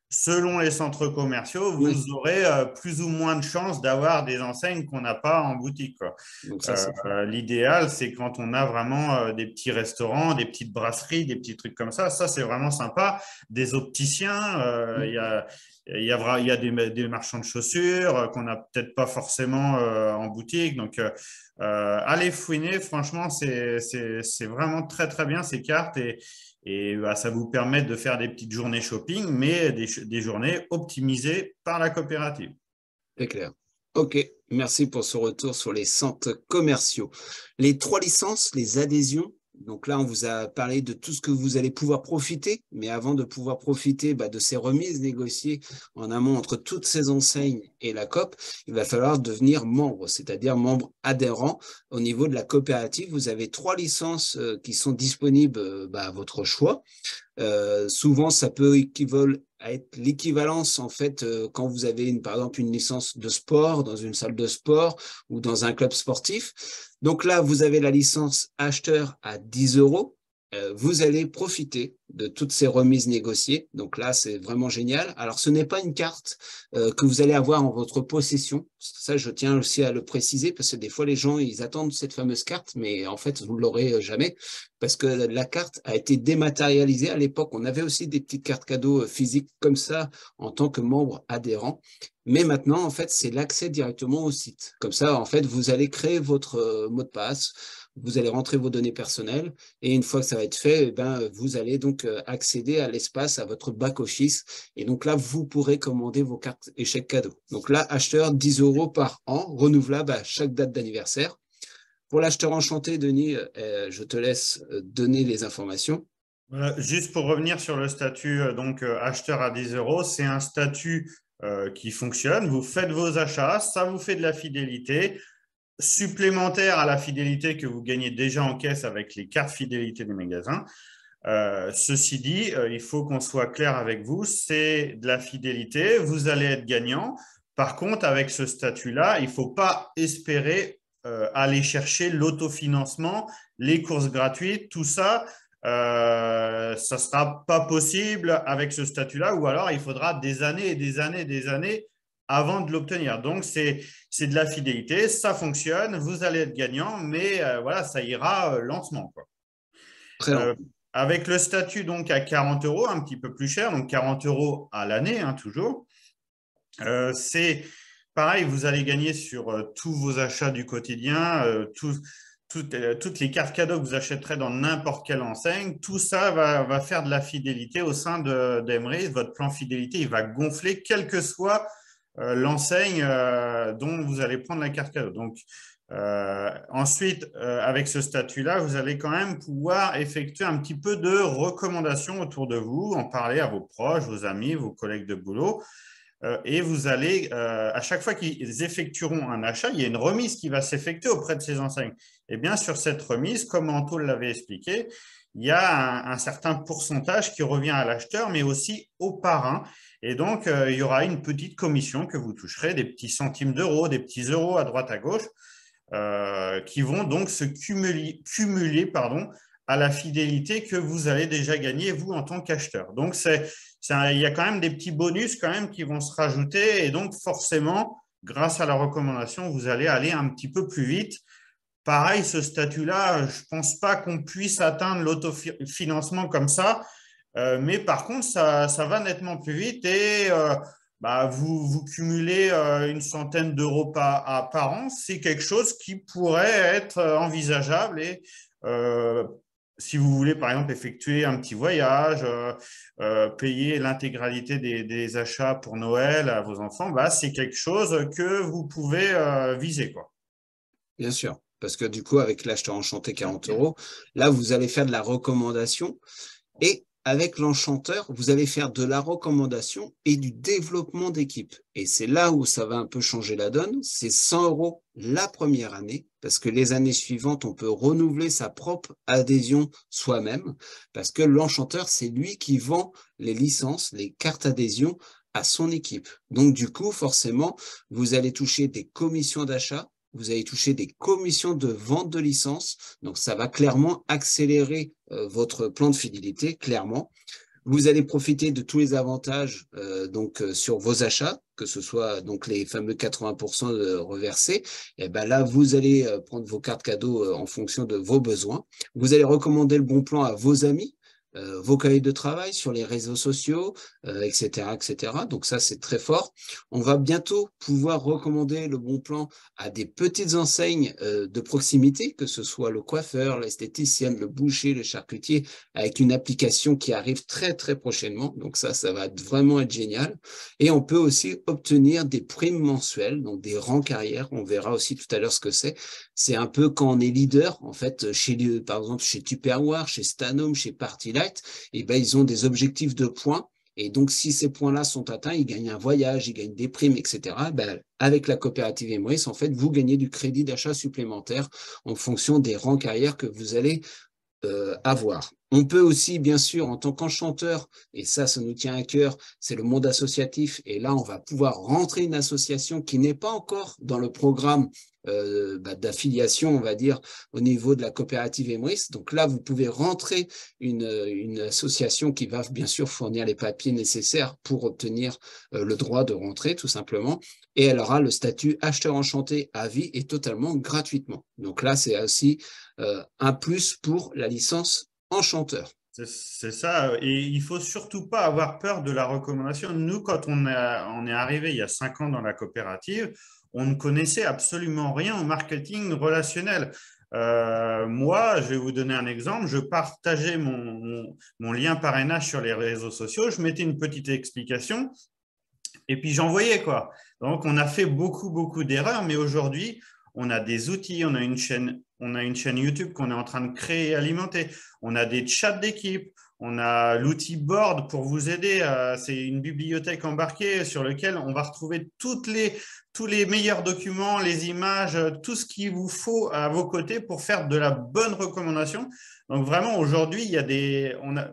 Selon les centres commerciaux, Oui, vous aurez plus ou moins de chances d'avoir des enseignes qu'on n'a pas en boutique, quoi. donc ça, c'est fait. L'idéal, c'est quand on a vraiment des petits restaurants, des petites brasseries, des petits trucs comme ça. Ça, c'est vraiment sympa. Des opticiens, il y a des marchands de chaussures qu'on n'a peut-être pas forcément en boutique. Donc, allez fouiner. Franchement, c'est vraiment très, très bien ces cartes. Et bah, ça vous permet de faire des petites journées shopping, mais des journées optimisées par la coopérative. C'est clair. OK, merci pour ce retour sur les centres commerciaux. Les 3 licences, les adhésions. Donc là, on vous a parlé de tout ce que vous allez pouvoir profiter, mais avant de pouvoir profiter de ces remises négociées en amont entre toutes ces enseignes et la COP, il va falloir devenir membre, c'est-à-dire membre adhérent. Au niveau de la coopérative, vous avez 3 licences qui sont disponibles à votre choix. Souvent, ça peut équivaler à être l'équivalence, en fait, quand vous avez, par exemple, une licence de sport dans une salle de sport ou dans un club sportif. Donc là, vous avez la licence acheteur à 10 euros. Vous allez profiter de toutes ces remises négociées. Donc là, c'est vraiment génial. Alors, ce n'est pas une carte que vous allez avoir en votre possession. Ça, je tiens aussi à le préciser parce que des fois, les gens, ils attendent cette fameuse carte, mais en fait, vous ne l'aurez jamais parce que la carte a été dématérialisée. À l'époque, on avait aussi des petites cartes cadeaux physiques comme ça en tant que membre adhérent. Mais maintenant, en fait, c'est l'accès directement au site. Comme ça, en fait, vous allez créer votre mot de passe, vous allez rentrer vos données personnelles et une fois que ça va être fait, vous allez donc accéder à l'espace, à votre back-office. Et donc là, vous pourrez commander vos cartes et chèques cadeaux. Donc là, acheteur, 10 euros par an, renouvelable à chaque date d'anniversaire. Pour l'acheteur enchanté, Denis, je te laisse donner les informations. Juste pour revenir sur le statut acheteur à 10 euros, c'est un statut qui fonctionne. Vous faites vos achats, ça vous fait de la fidélité supplémentaire à la fidélité que vous gagnez déjà en caisse avec les cartes fidélité des magasins. Ceci dit, il faut qu'on soit clair avec vous, c'est de la fidélité, vous allez être gagnant. Par contre, avec ce statut-là, il ne faut pas espérer aller chercher l'autofinancement, les courses gratuites, tout ça. Ça ne sera pas possible avec ce statut-là, ou alors il faudra des années et des années et des années avant de l'obtenir. Donc, c'est de la fidélité, ça fonctionne, vous allez être gagnant, mais voilà, ça ira lentement, quoi. Très Euh, lentement. Avec le statut donc à 40 euros, un petit peu plus cher, donc 40 euros à l'année, hein, toujours, c'est pareil, vous allez gagner sur tous vos achats du quotidien, toutes les cartes cadeaux que vous achèterez dans n'importe quelle enseigne, tout ça va faire de la fidélité au sein d'Emery. Votre plan fidélité, il va gonfler, quelle que soit l'enseigne dont vous allez prendre la carte cadeau. Donc, ensuite, avec ce statut-là, vous allez quand même pouvoir effectuer un petit peu de recommandations autour de vous, en parler à vos proches, vos amis, vos collègues de boulot. Et vous allez, à chaque fois qu'ils effectueront un achat, il y a une remise qui va s'effectuer auprès de ces enseignes. Et bien, sur cette remise, comme Anto l'avait expliqué, il y a un certain pourcentage qui revient à l'acheteur, mais aussi au parrain. Et donc, il y aura une petite commission que vous toucherez, des petits centimes d'euros, des petits euros à droite, à gauche, qui vont donc se cumuler à la fidélité que vous allez déjà gagner, vous, en tant qu'acheteur. Donc, il y a quand même des petits bonus quand même qui vont se rajouter. Et donc, forcément, grâce à la recommandation, vous allez aller un petit peu plus vite. Pareil, ce statut-là, je ne pense pas qu'on puisse atteindre l'autofinancement comme ça. Mais par contre, ça va nettement plus vite et vous cumulez une centaine d'euros par an. C'est quelque chose qui pourrait être envisageable et si vous voulez, par exemple, effectuer un petit voyage, payer l'intégralité des achats pour Noël à vos enfants, c'est quelque chose que vous pouvez viser, quoi. Bien sûr, parce que du coup, avec l'acheteur enchanté 40 euros, là, vous allez faire de la recommandation et avec l'enchanteur, vous allez faire de la recommandation et du développement d'équipe. Et c'est là où ça va un peu changer la donne. C'est 100 euros la première année, parce que les années suivantes, on peut renouveler sa propre adhésion soi-même, parce que l'enchanteur, c'est lui qui vend les licences, les cartes adhésion à son équipe. Donc, du coup, forcément, vous allez toucher des commissions d'achat, vous allez toucher des commissions de vente de licence. Donc, ça va clairement accélérer votre plan de fidélité, clairement. Vous allez profiter de tous les avantages sur vos achats, que ce soit donc les fameux 80% reversés. Et ben là, vous allez prendre vos cartes cadeaux en fonction de vos besoins. Vous allez recommander le bon plan à vos amis, vos collègues de travail sur les réseaux sociaux, etc., etc. Donc ça, c'est très fort. On va bientôt pouvoir recommander le bon plan à des petites enseignes de proximité, que ce soit le coiffeur, l'esthéticienne, le boucher, le charcutier, avec une application qui arrive très, très prochainement. Donc ça va vraiment être génial. Et on peut aussi obtenir des primes mensuelles, donc des rangs carrières. On verra aussi tout à l'heure ce que c'est. C'est un peu quand on est leader, en fait, par exemple, chez Tupperware, chez Stanome, chez Partylight, et ben, ils ont des objectifs de points. Et donc, si ces points-là sont atteints, ils gagnent un voyage, ils gagnent des primes, etc. Ben, avec la coopérative Emoris, en fait, vous gagnez du crédit d'achat supplémentaire en fonction des rangs carrières que vous allez avoir. On peut aussi, bien sûr, en tant qu'enchanteur, et ça nous tient à cœur, c'est le monde associatif, et là, on va pouvoir rentrer une association qui n'est pas encore dans le programme d'affiliation, on va dire, au niveau de la coopérative Emoris. Donc là, vous pouvez rentrer une association qui va bien sûr fournir les papiers nécessaires pour obtenir le droit de rentrer, tout simplement, et elle aura le statut acheteur enchanté à vie et totalement gratuitement. Donc là, c'est aussi un plus pour la licence enchanteur. C'est ça, et il faut surtout pas avoir peur de la recommandation. Nous, quand on est arrivé il y a 5 ans dans la coopérative, on ne connaissait absolument rien au marketing relationnel. Moi, je vais vous donner un exemple. Je partageais mon lien parrainage sur les réseaux sociaux, je mettais une petite explication et puis j'envoyais quoi. Donc, on a fait beaucoup d'erreurs, mais aujourd'hui, on a des outils, on a une chaîne YouTube qu'on est en train de créer et alimenter. On a des chats d'équipe, on a l'outil Board pour vous aider. C'est une bibliothèque embarquée sur laquelle on va retrouver tous les meilleurs documents, les images, tout ce qu'il vous faut à vos côtés pour faire de la bonne recommandation. Donc vraiment, aujourd'hui,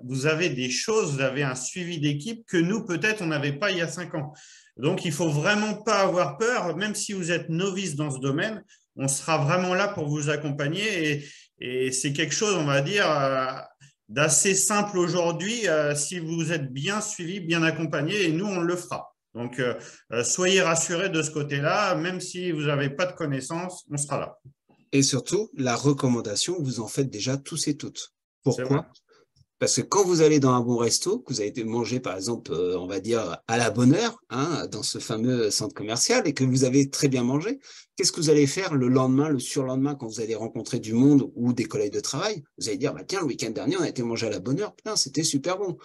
vous avez des choses, vous avez un suivi d'équipe que nous, peut-être, on n'avait pas il y a 5 ans. Donc, il ne faut vraiment pas avoir peur, même si vous êtes novice dans ce domaine, on sera vraiment là pour vous accompagner et c'est quelque chose, on va dire, d'assez simple aujourd'hui si vous êtes bien suivi, bien accompagné et nous, on le fera. Donc, soyez rassurés de ce côté-là, même si vous n'avez pas de connaissances, on sera là. Et surtout, la recommandation, vous en faites déjà tous et toutes. Pourquoi ? Parce que quand vous allez dans un bon resto, que vous avez été manger, par exemple, on va dire à la bonne heure, hein, dans ce fameux centre commercial, et que vous avez très bien mangé, qu'est-ce que vous allez faire le lendemain, le surlendemain, quand vous allez rencontrer du monde ou des collègues de travail? Vous allez dire, bah, tiens, le week-end dernier, on a été manger à la bonne heure, putain, c'était super bon.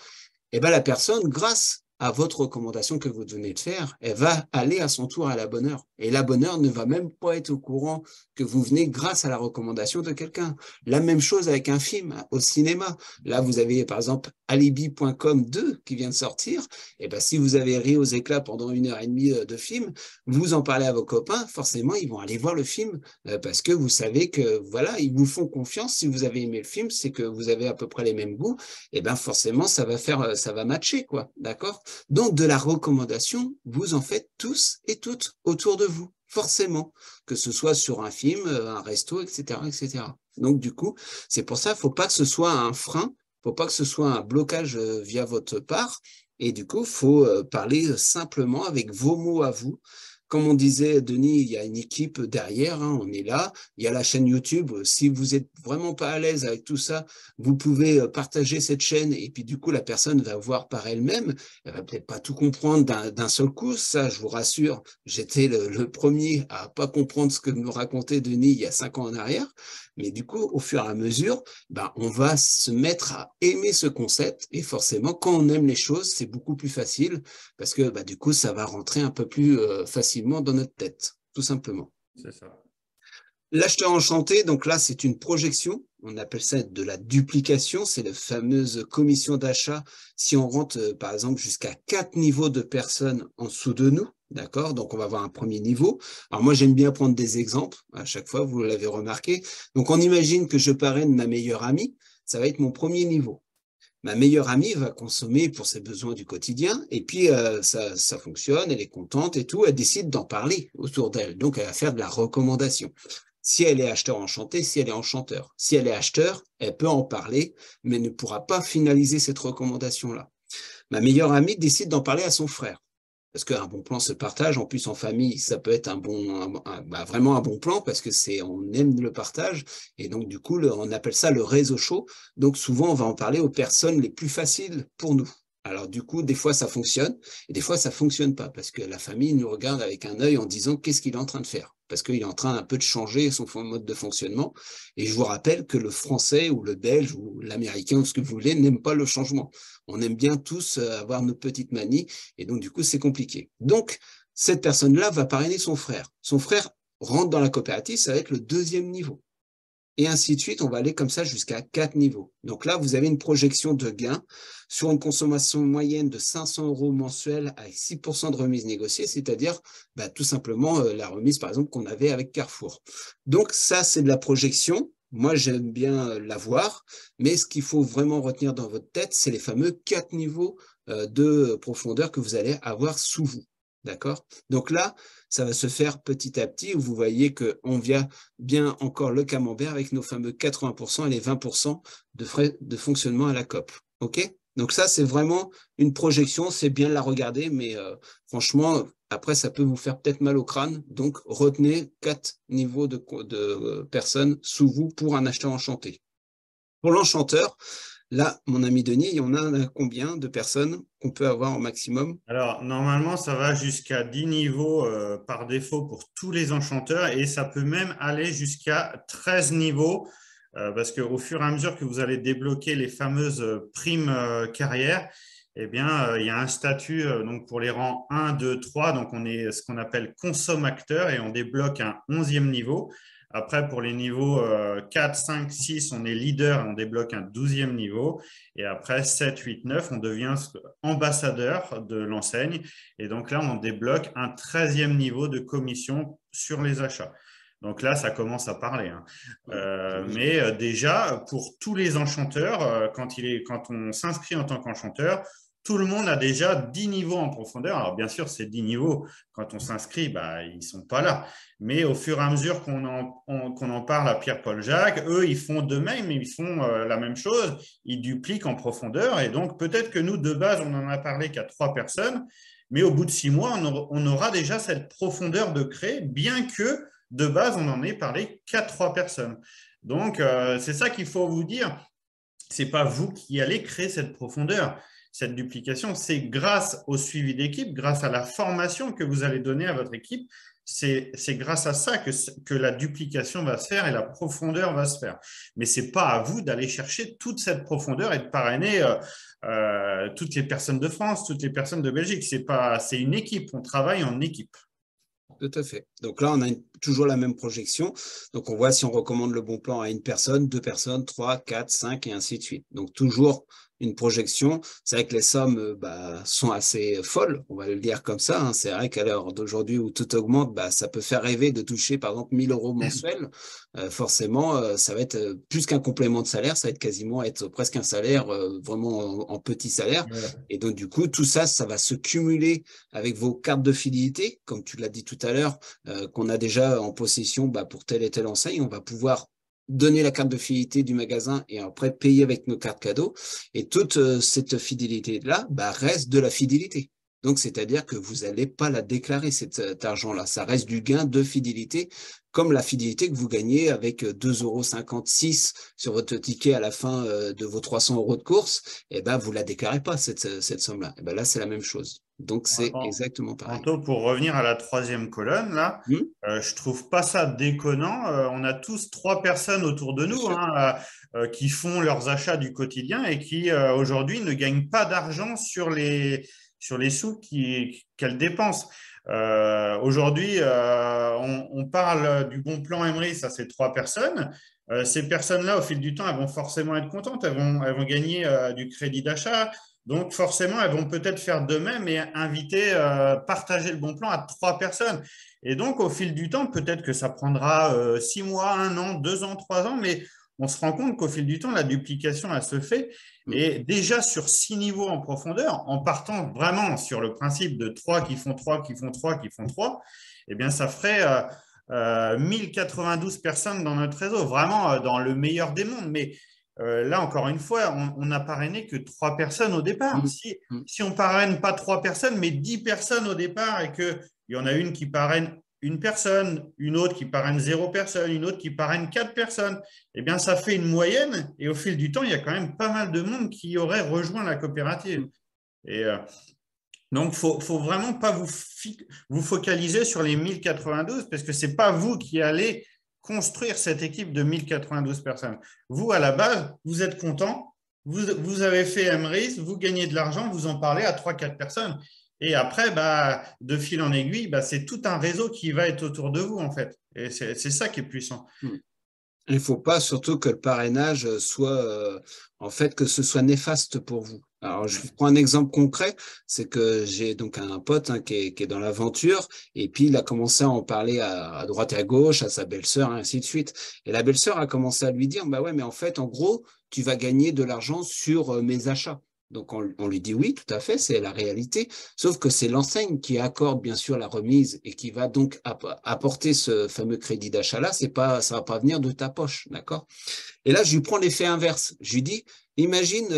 Et bien, la personne, grâce à votre recommandation que vous venez de faire, elle va aller à son tour à la bonne heure. Et la bonne heure ne va même pas être au courant que vous venez grâce à la recommandation de quelqu'un. La même chose avec un film au cinéma. Là, vous avez par exemple Alibi.com 2 qui vient de sortir. Et ben, si vous avez ri aux éclats pendant 1h30 de film, vous en parlez à vos copains, forcément, ils vont aller voir le film parce que vous savez que voilà, ils vous font confiance. Si vous avez aimé le film, c'est que vous avez à peu près les mêmes goûts. Et ben, forcément, ça va matcher, quoi. D'accord? Donc, de la recommandation, vous en faites tous et toutes autour de vous, forcément, que ce soit sur un film, un resto, etc., etc. Donc, du coup, c'est pour ça, il ne faut pas que ce soit un frein, il ne faut pas que ce soit un blocage via votre part. Et du coup, il faut parler simplement avec vos mots à vous. Comme on disait, Denis, il y a une équipe derrière, hein, on est là. Il y a la chaîne YouTube. Si vous n'êtes vraiment pas à l'aise avec tout ça, vous pouvez partager cette chaîne et puis du coup, la personne va voir par elle-même. Elle va peut-être pas tout comprendre d'un seul coup. Ça, je vous rassure, j'étais le premier à pas comprendre ce que me racontait Denis il y a 5 ans en arrière. Mais du coup, au fur et à mesure, ben, on va se mettre à aimer ce concept. Et forcément, quand on aime les choses, c'est beaucoup plus facile parce que ben, du coup, ça va rentrer un peu plus facilement dans notre tête, tout simplement. C'est ça. L'acheteur enchanté, donc là, c'est une projection. On appelle ça de la duplication. C'est la fameuse commission d'achat si on rentre, par exemple, jusqu'à 4 niveaux de personnes en dessous de nous. D'accord? Donc, on va avoir un premier niveau. Alors, moi, j'aime bien prendre des exemples. À chaque fois, vous l'avez remarqué. Donc, on imagine que je parraine ma meilleure amie. Ça va être mon premier niveau. Ma meilleure amie va consommer pour ses besoins du quotidien et puis ça fonctionne, elle est contente et tout, elle décide d'en parler autour d'elle. Donc, elle va faire de la recommandation. Si elle est acheteur enchanté, si elle est enchanteur. Si elle est acheteur, elle peut en parler, mais ne pourra pas finaliser cette recommandation-là. Ma meilleure amie décide d'en parler à son frère. Parce qu'un bon plan se partage, en plus en famille, ça peut être vraiment un bon plan parce que on aime le partage et donc du coup on appelle ça le réseau chaud. Donc souvent on va en parler aux personnes les plus faciles pour nous. Alors du coup des fois ça fonctionne et des fois ça fonctionne pas parce que la famille nous regarde avec un œil en disant qu'est-ce qu'il est en train de faire parce qu'il est en train un peu de changer son mode de fonctionnement. Et je vous rappelle que le français ou le belge ou l'américain ou ce que vous voulez n'aime pas le changement. On aime bien tous avoir nos petites manies et donc, du coup, c'est compliqué. Donc, cette personne-là va parrainer son frère. Son frère rentre dans la coopérative, ça va être le deuxième niveau. Et ainsi de suite, on va aller comme ça jusqu'à 4 niveaux. Donc là, vous avez une projection de gain sur une consommation moyenne de 500 € mensuels avec 6% de remise négociée, c'est-à-dire tout simplement la remise, par exemple, qu'on avait avec Carrefour. Donc ça, c'est de la projection. Moi, j'aime bien la voir, mais ce qu'il faut vraiment retenir dans votre tête, c'est les fameux 4 niveaux de profondeur que vous allez avoir sous vous. D'accord? Donc là, ça va se faire petit à petit, où vous voyez qu'on vient bien encore le camembert avec nos fameux 80% et les 20% de frais de fonctionnement à la COP. OK? Donc ça, c'est vraiment une projection, c'est bien de la regarder, mais franchement, après, ça peut vous faire peut-être mal au crâne. Donc, retenez 4 niveaux de personnes sous vous pour un acheteur enchanté. Pour l'enchanteur, là, mon ami Denis, on a combien de personnes qu'on peut avoir au maximum? Alors, normalement, ça va jusqu'à 10 niveaux par défaut pour tous les enchanteurs et ça peut même aller jusqu'à 13 niveaux parce qu'au fur et à mesure que vous allez débloquer les fameuses primes carrières, eh bien, il y a un statut donc pour les rangs 1, 2, 3. Donc, on est ce qu'on appelle consomme-acteur et on débloque un 11e niveau. Après, pour les niveaux 4, 5, 6, on est leader et on débloque un 12e niveau. Et après, 7, 8, 9, on devient ambassadeur de l'enseigne. Et donc là, on débloque un 13e niveau de commission sur les achats. Donc là, ça commence à parler. Hein. Mais déjà, pour tous les enchanteurs, quand on s'inscrit en tant qu'enchanteur, tout le monde a déjà 10 niveaux en profondeur. Alors, bien sûr, ces 10 niveaux, quand on s'inscrit, ils ne sont pas là. Mais au fur et à mesure qu'on en parle à Pierre-Paul Jacques, eux, ils font de même, ils font la même chose, ils dupliquent en profondeur. Et donc, peut-être que nous, de base, on n'en a parlé qu'à 3 personnes, mais au bout de 6 mois, on aura déjà cette profondeur de créer, bien que de base, on n'en ait parlé qu'à 3 personnes. Donc, c'est ça qu'il faut vous dire. Ce n'est pas vous qui allez créer cette profondeur, cette duplication. C'est grâce au suivi d'équipe, grâce à la formation que vous allez donner à votre équipe. C'est grâce à ça que la duplication va se faire et la profondeur va se faire. Mais ce n'est pas à vous d'aller chercher toute cette profondeur et de parrainer toutes les personnes de France, toutes les personnes de Belgique. C'est une équipe, on travaille en équipe. Tout à fait. Donc là, on a toujours la même projection. Donc on voit si on recommande le bon plan à une personne, deux personnes, 3, 4, 5 et ainsi de suite. Donc toujours une projection. C'est vrai que les sommes sont assez folles, on va le dire comme ça. Hein. C'est vrai qu'à l'heure d'aujourd'hui où tout augmente, ça peut faire rêver de toucher par exemple 1 000 € mensuels. Forcément, ça va être plus qu'un complément de salaire, ça va être quasiment être presque un salaire vraiment en petit salaire. Ouais. Et donc du coup, tout ça, ça va se cumuler avec vos cartes de fidélité, comme tu l'as dit tout à l'heure, qu'on a déjà en possession pour telle et telle enseigne. On va pouvoir donner la carte de fidélité du magasin et après payer avec nos cartes cadeaux. Et toute cette fidélité-là reste de la fidélité. Donc, c'est-à-dire que vous n'allez pas la déclarer, cet argent-là. Ça reste du gain de fidélité, comme la fidélité que vous gagnez avec 2,56 € sur votre ticket à la fin de vos 300 € de course. Et vous ne la déclarez pas, cette somme-là. Et là, c'est la même chose. Donc, c'est exactement pareil. Anto, pour revenir à la troisième colonne, là, je trouve pas ça déconnant. On a tous 3 personnes autour de nous qui font leurs achats du quotidien et qui aujourd'hui ne gagnent pas d'argent sur les sous qu'elles dépensent. Aujourd'hui, on parle du bon plan Emery, ça c'est 3 personnes. Ces personnes-là, au fil du temps, elles vont forcément être contentes, elles vont gagner du crédit d'achat. Donc, forcément, elles vont peut-être faire de même et inviter, partager le bon plan à 3 personnes. Et donc, au fil du temps, peut-être que ça prendra 6 mois, 1 an, 2 ans, 3 ans, mais on se rend compte qu'au fil du temps, la duplication, elle se fait. Et déjà sur 6 niveaux en profondeur, en partant vraiment sur le principe de 3 qui font 3, qui font 3, qui font 3, eh bien, ça ferait 1092 personnes dans notre réseau, vraiment dans le meilleur des mondes. Mais là, encore une fois, on n'a parrainé que 3 personnes au départ. Si on ne parraine pas 3 personnes, mais 10 personnes au départ, et qu'il y en a une qui parraine une personne, une autre qui parraine 0 personne, une autre qui parraine 4 personnes, eh bien, ça fait une moyenne. Et au fil du temps, il y a quand même pas mal de monde qui aurait rejoint la coopérative. Et donc, il ne faut vraiment pas vous focaliser sur les 1092 parce que ce n'est pas vous qui allez construire cette équipe de 1092 personnes. Vous, à la base, vous êtes content, vous avez fait MRIS, vous gagnez de l'argent, vous en parlez à 3-4 personnes. Et après, de fil en aiguille, c'est tout un réseau qui va être autour de vous, en fait. Et c'est ça qui est puissant. Il ne faut pas surtout que le parrainage soit, en fait, que ce soit néfaste pour vous. Alors, je prends un exemple concret, c'est que j'ai donc un pote qui est dans l'aventure, et puis il a commencé à en parler à droite et à gauche, à sa belle-sœur, et ainsi de suite. Et la belle-sœur a commencé à lui dire, bah ouais, mais en fait, en gros, tu vas gagner de l'argent sur mes achats. Donc, on lui dit oui, tout à fait, c'est la réalité. Sauf que c'est l'enseigne qui accorde bien sûr la remise et qui va donc apporter ce fameux crédit d'achat-là. Ça va pas venir de ta poche, d'accord? Et là, je lui prends l'effet inverse. Je lui dis, imagine,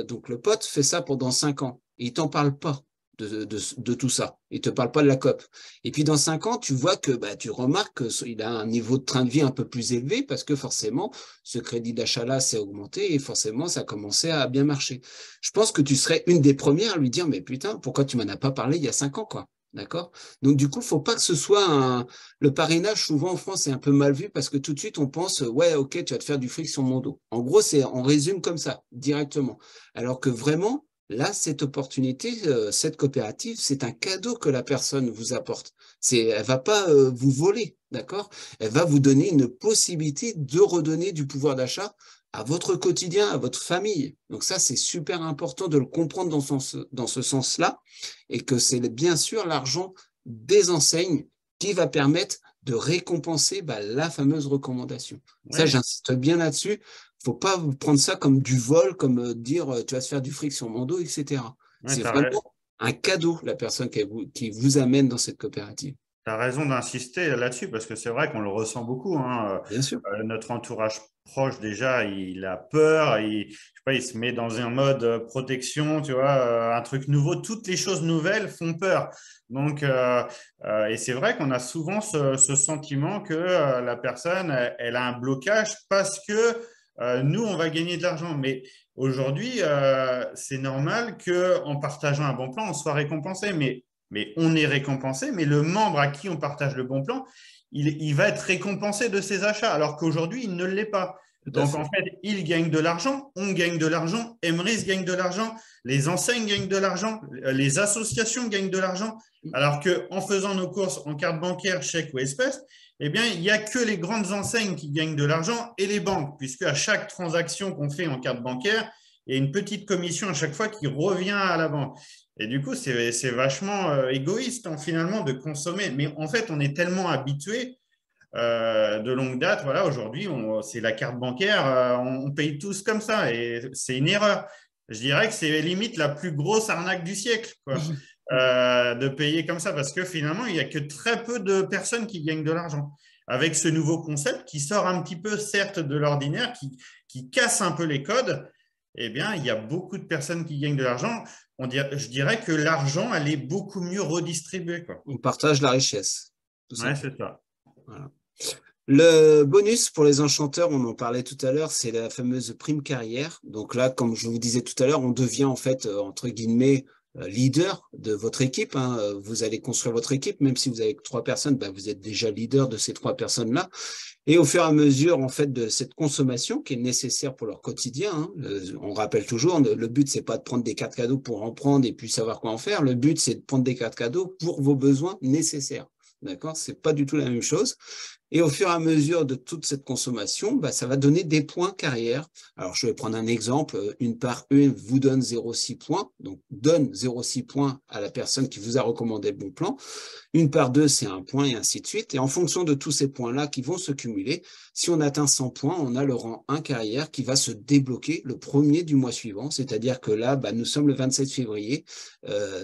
donc le pote fait ça pendant 5 ans. Et il t'en parle pas de tout ça. Il te parle pas de la COP. Et puis dans 5 ans, tu vois que tu remarques qu'il a un niveau de train de vie un peu plus élevé parce que forcément, ce crédit d'achat-là s'est augmenté et forcément, ça a commencé à bien marcher. Je pense que tu serais une des premières à lui dire, mais putain, pourquoi tu m'en as pas parlé il y a 5 ans, quoi? D'accord? Donc, du coup, il ne faut pas que ce soit le parrainage, souvent en France, c'est un peu mal vu parce que tout de suite, on pense, ouais, ok, tu vas te faire du fric sur mon dos. En gros, on résume comme ça, directement. Alors que vraiment, là, cette opportunité, cette coopérative, c'est un cadeau que la personne vous apporte. Elle ne va pas vous voler, d'accord? Elle va vous donner une possibilité de redonner du pouvoir d'achat à votre quotidien, à votre famille. Donc ça, c'est super important de le comprendre dans ce sens-là et que c'est bien sûr l'argent des enseignes qui va permettre de récompenser la fameuse recommandation. Ouais. Ça, j'insiste bien là-dessus. Il ne faut pas prendre ça comme du vol, comme dire tu vas se faire du fric sur mon dos, etc. Ouais, c'est vraiment un cadeau, la personne qui vous amène dans cette coopérative. Tu as raison d'insister là-dessus parce que c'est vrai qu'on le ressent beaucoup. Hein. Bien sûr. Notre entourage proche, déjà, il a peur, je sais pas, il se met dans un mode protection, tu vois, un truc nouveau. Toutes les choses nouvelles font peur. Donc, et c'est vrai qu'on a souvent ce sentiment que la personne, elle a un blocage parce que nous, on va gagner de l'argent. Mais aujourd'hui, c'est normal qu'en partageant un bon plan, on soit récompensé. Mais on est récompensé, mais le membre à qui on partage le bon plan, il va être récompensé de ses achats, alors qu'aujourd'hui, il ne l'est pas. Donc, en fait, il gagne de l'argent, on gagne de l'argent, Emrys gagne de l'argent, les enseignes gagnent de l'argent, les associations gagnent de l'argent, alors qu'en faisant nos courses en carte bancaire, chèque ou espèce, eh bien, il n'y a que les grandes enseignes qui gagnent de l'argent et les banques, puisque à chaque transaction qu'on fait en carte bancaire, il y a une petite commission à chaque fois qui revient à la banque. Et du coup, c'est vachement égoïste finalement de consommer. Mais en fait, on est tellement habitué de longue date. Voilà, aujourd'hui, c'est la carte bancaire, on paye tous comme ça. Et c'est une erreur. Je dirais que c'est limite la plus grosse arnaque du siècle, quoi, de payer comme ça. Parce que finalement, il n'y a que très peu de personnes qui gagnent de l'argent. Avec ce nouveau concept qui sort un petit peu, certes, de l'ordinaire, qui casse un peu les codes, eh bien, il y a beaucoup de personnes qui gagnent de l'argent. Je dirais que l'argent, elle est beaucoup mieux redistribuée, quoi. On partage la richesse. Ouais, c'est ça. Voilà. Le bonus pour les enchanteurs, on en parlait tout à l'heure, c'est la fameuse prime carrière. Donc là, comme je vous disais tout à l'heure, on devient en fait, entre guillemets, leader de votre équipe. Hein. Vous allez construire votre équipe, même si vous avez que 3 personnes, vous êtes déjà leader de ces 3 personnes-là. Et au fur et à mesure, en fait, de cette consommation qui est nécessaire pour leur quotidien, hein, on rappelle toujours, le but, c'est pas de prendre des cartes cadeaux pour en prendre et puis savoir quoi en faire. Le but, c'est de prendre des cartes cadeaux pour vos besoins nécessaires. D'accord? C'est pas du tout la même chose. Et au fur et à mesure de toute cette consommation, ça va donner des points carrière. Alors, je vais prendre un exemple. Une part 1 vous donne 0,6 points. Donc, donne 0,6 points à la personne qui vous a recommandé le bon plan. Une part 2, c'est un point et ainsi de suite. Et en fonction de tous ces points-là qui vont se cumuler, si on atteint 100 points, on a le rang 1 carrière qui va se débloquer le premier du mois suivant. C'est-à-dire que là, nous sommes le 27 février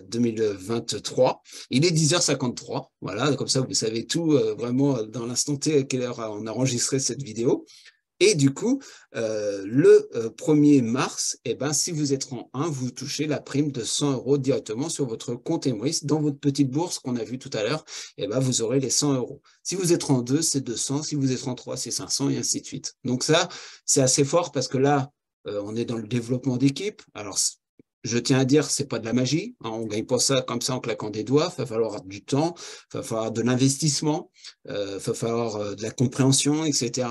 2023. Il est 10h53. Voilà, comme ça, vous savez tout vraiment dans l'instant T à quelle heure on a enregistré cette vidéo. Et du coup, le 1er mars, si vous êtes rang 1, vous touchez la prime de 100 € directement sur votre compte Emrys. Dans votre petite bourse qu'on a vue tout à l'heure, vous aurez les 100 €. Si vous êtes rang 2, c'est 200. Si vous êtes rang 3, c'est 500 et ainsi de suite. Donc ça, c'est assez fort parce que là, on est dans le développement d'équipe. Alors, je tiens à dire, c'est pas de la magie. On ne gagne pas ça comme ça en claquant des doigts. Il va falloir du temps, il va falloir de l'investissement, il va falloir de la compréhension, etc.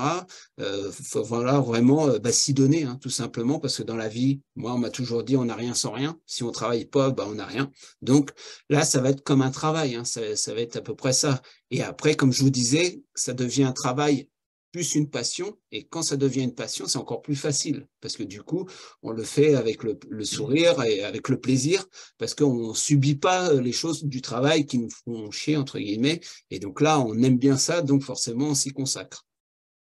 Il faut vraiment s'y donner, tout simplement, parce que dans la vie, moi, on m'a toujours dit, on n'a rien sans rien. Si on ne travaille pas, on n'a rien. Donc là, ça va être comme un travail. Ça va être à peu près ça. Et après, comme je vous disais, ça devient un travail plus une passion, et quand ça devient une passion, c'est encore plus facile, parce que du coup, on le fait avec le sourire et avec le plaisir, parce qu'on ne subit pas les choses du travail qui nous font chier, entre guillemets, et donc là, on aime bien ça, donc forcément, on s'y consacre.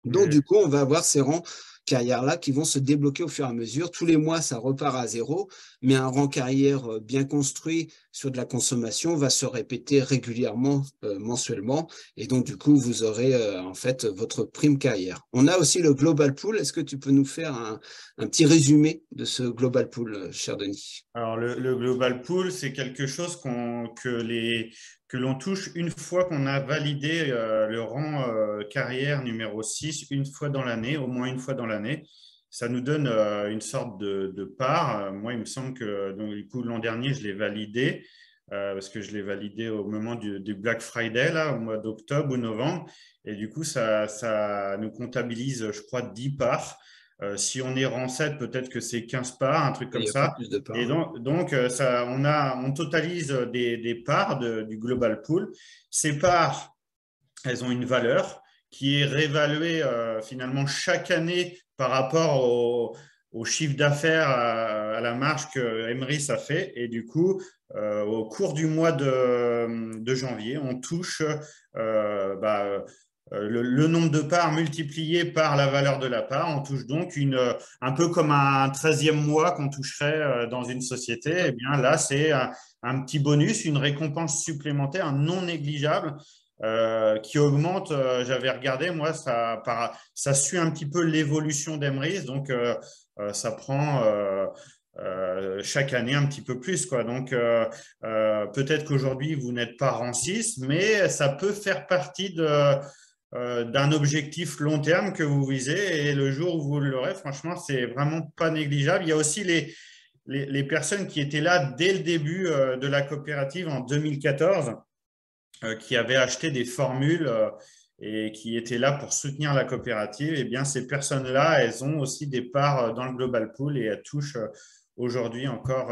Donc, du coup, on va avoir ces rangs carrière-là qui vont se débloquer au fur et à mesure. Tous les mois, ça repart à zéro, mais un rang carrière bien construit sur de la consommation va se répéter régulièrement, mensuellement. Et donc, du coup, vous aurez en fait votre prime carrière. On a aussi le Global Pool. Est-ce que tu peux nous faire un petit résumé de ce Global Pool, cher Denis? Alors, le Global Pool, c'est quelque chose que l'on touche une fois qu'on a validé le rang carrière numéro 6, une fois dans l'année, au moins une fois dans l'année. Ça nous donne une sorte de part. Moi, il me semble que donc, du coup, l'an dernier, je l'ai validé parce que je l'ai validé au moment du Black Friday, là, au mois d'octobre ou novembre. Et du coup, ça nous comptabilise, je crois, 10 parts. Si on est rang 7, peut-être que c'est 15 parts, un truc Il comme y a plus, ça. plus de Et parts. donc ça, on totalise des parts du Global Pool. Ces parts, elles ont une valeur qui est réévaluée finalement chaque année par rapport au chiffre d'affaires, à la marge que Emrys a fait. Et du coup, au cours du mois de janvier, on touche le nombre de parts multiplié par la valeur de la part. On touche donc un peu comme un 13e mois qu'on toucherait dans une société. Et bien là, c'est un petit bonus, une récompense supplémentaire non négligeable qui augmente. J'avais regardé, moi, ça suit un petit peu l'évolution d'Emrys, donc ça prend chaque année un petit peu plus, quoi. Donc, peut-être qu'aujourd'hui, vous n'êtes pas rang 6, mais ça peut faire partie d'un objectif long terme que vous visez, et le jour où vous l'aurez, franchement, c'est vraiment pas négligeable. Il y a aussi les personnes qui étaient là dès le début de la coopérative en 2014, qui avaient acheté des formules et qui étaient là pour soutenir la coopérative. Eh bien, ces personnes-là, elles ont aussi des parts dans le Global Pool, et elles touchent aujourd'hui encore,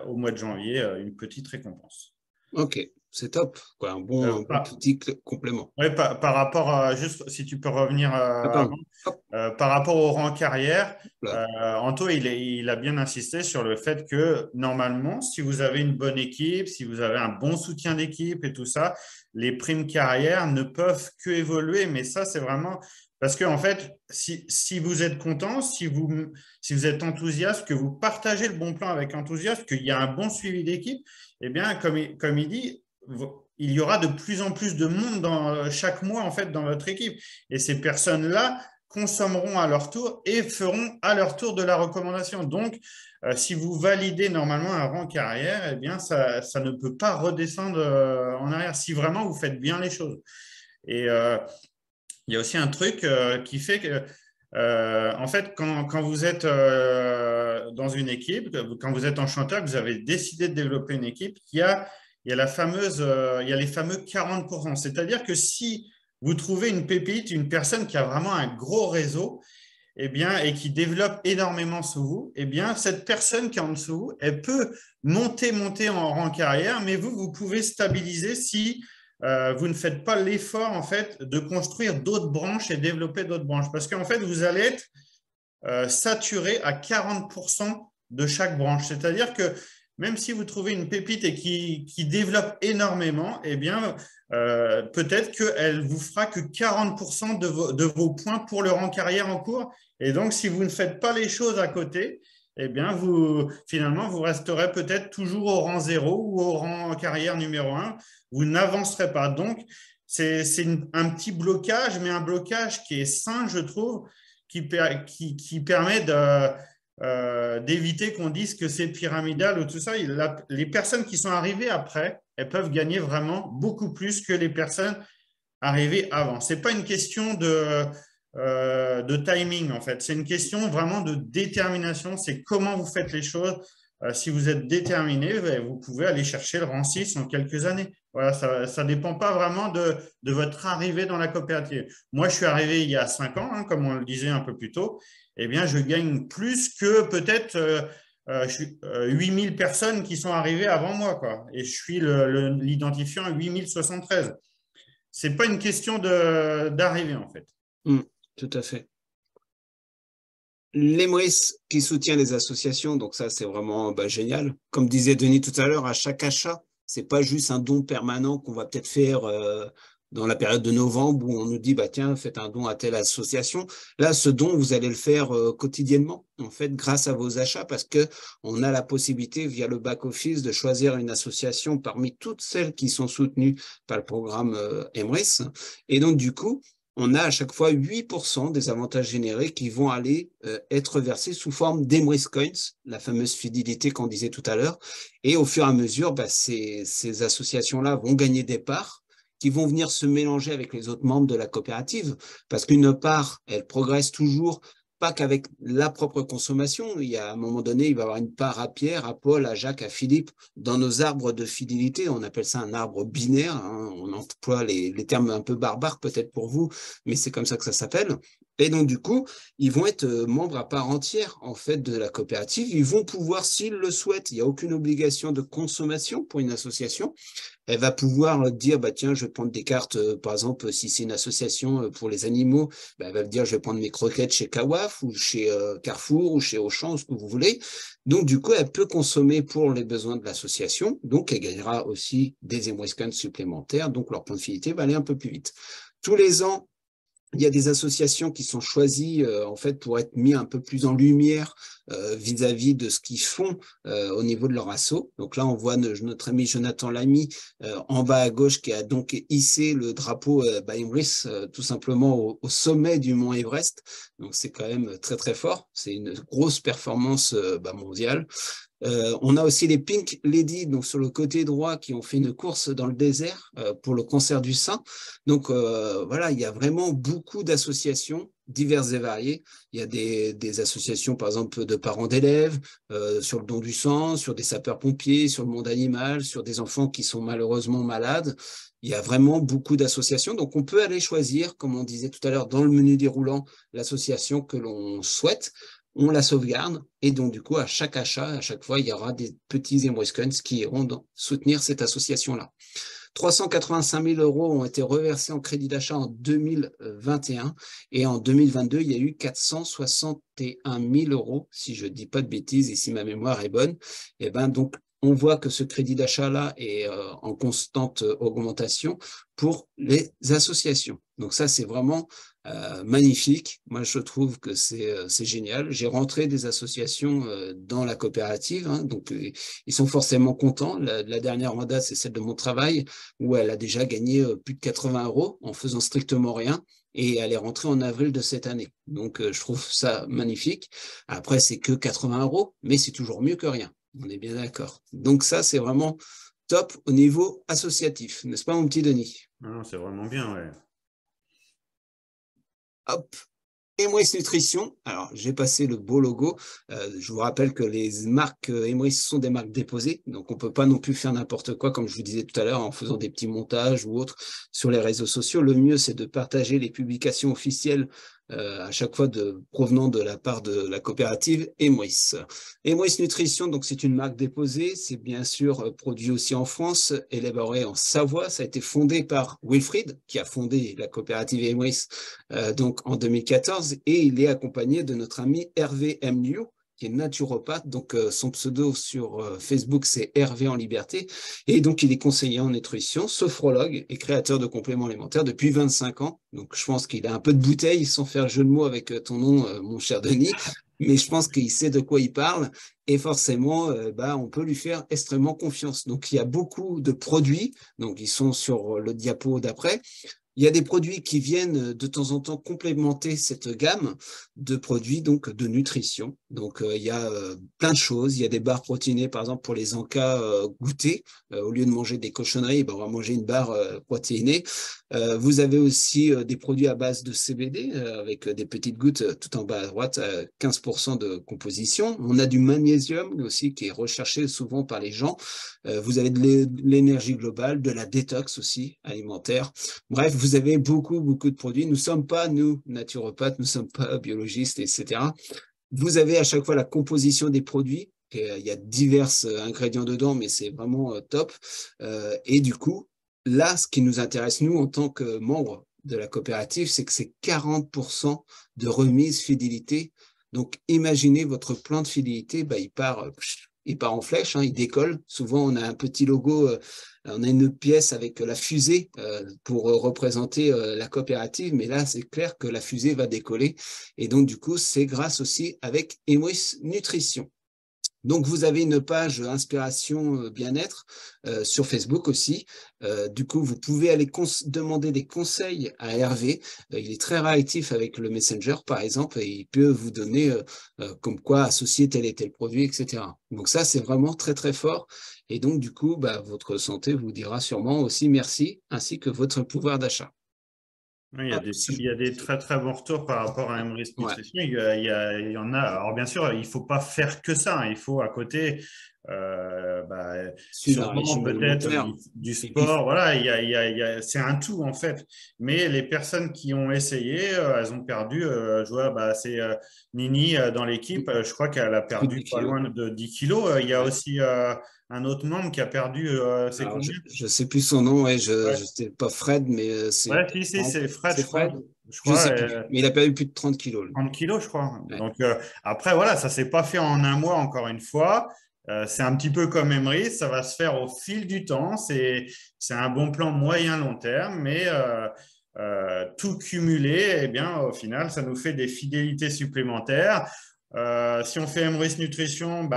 au mois de janvier, une petite récompense. Ok, c'est top, quoi. Un bon Par, petit complément. ouais, par rapport juste si tu peux revenir Ah, avant, pardon. Hop par rapport au rang carrière, là. Anto, il a bien insisté sur le fait que normalement, si vous avez une bonne équipe, si vous avez un bon soutien d'équipe et tout ça, les primes carrière ne peuvent que évoluer. Mais ça, c'est vraiment parce que, en fait, si vous êtes content, si vous êtes enthousiaste, que vous partagez le bon plan avec enthousiasme, qu'il y a un bon suivi d'équipe, eh bien, comme il dit, il y aura de plus en plus de monde chaque mois, en fait, dans votre équipe. Et ces personnes-là consommeront à leur tour et feront à leur tour de la recommandation. Donc, si vous validez normalement un rang carrière, eh bien, ça ne peut pas redescendre en arrière si vraiment vous faites bien les choses. Et il y a aussi un truc qui fait que, en fait, quand vous êtes dans une équipe, quand vous êtes enchanteur, que vous avez décidé de développer une équipe, il y a il y a les fameux 40%. C'est-à-dire que si vous trouvez une pépite, une personne qui a vraiment un gros réseau, eh bien, et qui développe énormément sous vous, eh bien, cette personne qui est en dessous de vous, elle peut monter en rang carrière, mais vous pouvez stabiliser si vous ne faites pas l'effort en fait de construire d'autres branches et développer d'autres branches. Parce qu'en fait, vous allez être saturé à 40% de chaque branche. C'est-à-dire que même si vous trouvez une pépite et qui développe énormément, eh bien, peut-être qu'elle vous fera que 40% de vos points pour le rang carrière en cours. Et donc, si vous ne faites pas les choses à côté, eh bien, finalement, vous resterez peut-être toujours au rang 0 ou au rang carrière numéro 1. Vous n'avancerez pas. Donc, c'est un petit blocage, mais un blocage qui est sain, je trouve, qui permet d'éviter qu'on dise que c'est pyramidal ou tout ça. Les personnes qui sont arrivées après, elles peuvent gagner vraiment beaucoup plus que les personnes arrivées avant. Ce n'est pas une question de timing, en fait. C'est une question vraiment de détermination. C'est comment vous faites les choses. Si vous êtes déterminé, vous pouvez aller chercher le rang 6 en quelques années. Voilà, ça ne dépend pas vraiment de votre arrivée dans la coopérative. Moi, je suis arrivé il y a 5 ans, hein, comme on le disait un peu plus tôt. Eh bien, je gagne plus que peut-être 8000 personnes qui sont arrivées avant moi, quoi. Et je suis l'identifiant 8073. Ce n'est pas une question d'arrivée, en fait. Tout à fait. L'Emrys qui soutient les associations, donc ça, c'est vraiment génial. Comme disait Denis tout à l'heure, à chaque achat, c'est pas juste un don permanent qu'on va peut-être faire dans la période de novembre où on nous dit, tiens, faites un don à telle association. Là, ce don, vous allez le faire quotidiennement, en fait, grâce à vos achats, parce que on a la possibilité, via le back-office, de choisir une association parmi toutes celles qui sont soutenues par le programme Emrys. Et donc, du coup, on a à chaque fois 8% des avantages générés qui vont aller être versés sous forme d'Emrys Coins, la fameuse fidélité qu'on disait tout à l'heure. Et au fur et à mesure, ces associations-là vont gagner des parts qui vont venir se mélanger avec les autres membres de la coopérative, parce qu'une part, elle progresse toujours, pas qu'avec la propre consommation. Il y a, à un moment donné, il va y avoir une part à Pierre, à Paul, à Jacques, à Philippe. Dans nos arbres de fidélité, on appelle ça un arbre binaire, hein. On emploie les termes un peu barbares peut-être pour vous, mais c'est comme ça que ça s'appelle. Et donc, du coup, ils vont être membres à part entière, en fait, de la coopérative. Ils vont pouvoir, s'ils le souhaitent, il n'y a aucune obligation de consommation pour une association. Elle va pouvoir dire, tiens, je vais prendre des cartes, par exemple, si c'est une association pour les animaux, elle va me dire, je vais prendre mes croquettes chez Kawaf ou chez Carrefour ou chez Auchan, ce que vous voulez. Donc, du coup, elle peut consommer pour les besoins de l'association. Donc, elle gagnera aussi des Emrys Coins supplémentaires. Donc, leur point de fidélité va aller un peu plus vite. Tous les ans, il y a des associations qui sont choisies en fait pour être mis un peu plus en lumière vis-à-vis de ce qu'ils font au niveau de leur asso. Donc là, on voit notre ami Jonathan Lamy en bas à gauche qui a donc hissé le drapeau Emrys tout simplement au sommet du mont Everest. Donc c'est quand même très très fort. C'est une grosse performance mondiale. On a aussi les Pink Lady, donc sur le côté droit, qui ont fait une course dans le désert pour le cancer du sein. Donc voilà, il y a vraiment beaucoup d'associations diverses et variées. Il y a des associations, par exemple, de parents d'élèves, sur le don du sang, sur des sapeurs-pompiers, sur le monde animal, sur des enfants qui sont malheureusement malades. Il y a vraiment beaucoup d'associations. Donc, on peut aller choisir, comme on disait tout à l'heure, dans le menu déroulant, l'association que l'on souhaite. On la sauvegarde et donc du coup à chaque achat, à chaque fois, il y aura des petits Emrys Coins qui iront soutenir cette association-là. 385 000 € ont été reversés en crédit d'achat en 2021 et en 2022, il y a eu 461 000 €, si je ne dis pas de bêtises et si ma mémoire est bonne. Et donc, on voit que ce crédit d'achat-là est en constante augmentation pour les associations. Donc ça, c'est vraiment magnifique. Moi, je trouve que c'est génial. J'ai rentré des associations dans la coopérative, hein, donc ils sont forcément contents. La dernière en date, c'est celle de mon travail, où elle a déjà gagné plus de 80 € en faisant strictement rien. Et elle est rentrée en avril de cette année. Donc, je trouve ça magnifique. Après, c'est que 80 €, mais c'est toujours mieux que rien. On est bien d'accord. Donc ça, c'est vraiment top au niveau associatif. N'est-ce pas, mon petit Denis? Non, c'est vraiment bien, ouais. Hop. Emrys Nutrition. Alors, j'ai passé le beau logo. Je vous rappelle que les marques Emrys sont des marques déposées. Donc, on ne peut pas non plus faire n'importe quoi, comme je vous disais tout à l'heure, en faisant des petits montages ou autres sur les réseaux sociaux. Le mieux, c'est de partager les publications officielles à chaque fois provenant de la part de la coopérative Emrys. Emrys Nutrition, donc c'est une marque déposée, c'est bien sûr produit aussi en France, élaboré en Savoie. Ça a été fondé par Wilfried, qui a fondé la coopérative Emrys donc en 2014, et il est accompagné de notre ami Hervé Mliou, qui est naturopathe. Donc, son pseudo sur Facebook, c'est Hervé en Liberté. Et donc, il est conseiller en nutrition, sophrologue et créateur de compléments alimentaires depuis 25 ans. Donc, je pense qu'il a un peu de bouteille, sans faire jeu de mots avec ton nom, mon cher Denis. Mais je pense qu'il sait de quoi il parle. Et forcément, on peut lui faire extrêmement confiance. Donc, il y a beaucoup de produits. Donc, ils sont sur le diapo d'après. Il y a des produits qui viennent de temps en temps complémenter cette gamme de produits donc de nutrition. Donc il y a plein de choses. Il y a des barres protéinées, par exemple pour les encas goûter. Au lieu de manger des cochonneries, on va manger une barre protéinée. Vous avez aussi des produits à base de CBD avec des petites gouttes tout en bas à droite, 15% de composition. On a du magnésium aussi qui est recherché souvent par les gens. Vous avez de l'énergie globale, de la détox aussi alimentaire. Bref, vous avez beaucoup de produits. Nous ne sommes pas, nous, naturopathes, nous ne sommes pas biologistes, etc. Vous avez à chaque fois la composition des produits. Il y a divers ingrédients dedans, mais c'est vraiment top. Et du coup, là, ce qui nous intéresse, nous, en tant que membres de la coopérative, c'est que c'est 40% de remise fidélité. Donc, imaginez votre plan de fidélité, il part en flèche, il décolle. Souvent, on a un petit logo, on a une pièce avec la fusée pour représenter la coopérative, mais là, c'est clair que la fusée va décoller. Et donc, du coup, c'est grâce aussi avec Emrys Nutrition. Donc, vous avez une page inspiration bien-être sur Facebook aussi. Du coup, vous pouvez aller demander des conseils à Hervé. Il est très réactif avec le Messenger, par exemple, et il peut vous donner comme quoi associer tel et tel produit, etc. Donc ça, c'est vraiment très, très fort. Et donc, du coup, votre santé vous dira sûrement aussi merci, ainsi que votre pouvoir d'achat. Oui, il y a des très très bons retours par rapport à Emrys Ouais. Nutrition. Il y en a. Alors bien sûr, il faut pas faire que ça. Il faut à côté, Suivre un sûrement régime peut-être alimentaire. du Et puis, sport. Voilà, c'est un tout en fait. Mais les personnes qui ont essayé, elles ont perdu. Je vois, c'est Nini dans l'équipe. Je crois qu'elle a plus de perdu 10 pas kilos. loin de 10 kilos. Il y a Ouais. aussi un autre membre qui a perdu. C'est Alors, combien? je ne sais plus son nom, ouais, je Ouais, sais pas Fred, mais c'est ouais, peut-être si, 30. c'est Fred, C'est je crois. Fred? Je Je ne crois. sais plus. Mais il a perdu plus de 30 kilos, lui. 30 kilos, je crois. Ouais. Donc, après, voilà, ça ne s'est pas fait en un mois, encore une fois. C'est un petit peu comme Emery, ça va se faire au fil du temps. C'est un bon plan moyen-long terme, mais tout cumulé, eh bien, au final, ça nous fait des fidélités supplémentaires. Si on fait Emery's Nutrition,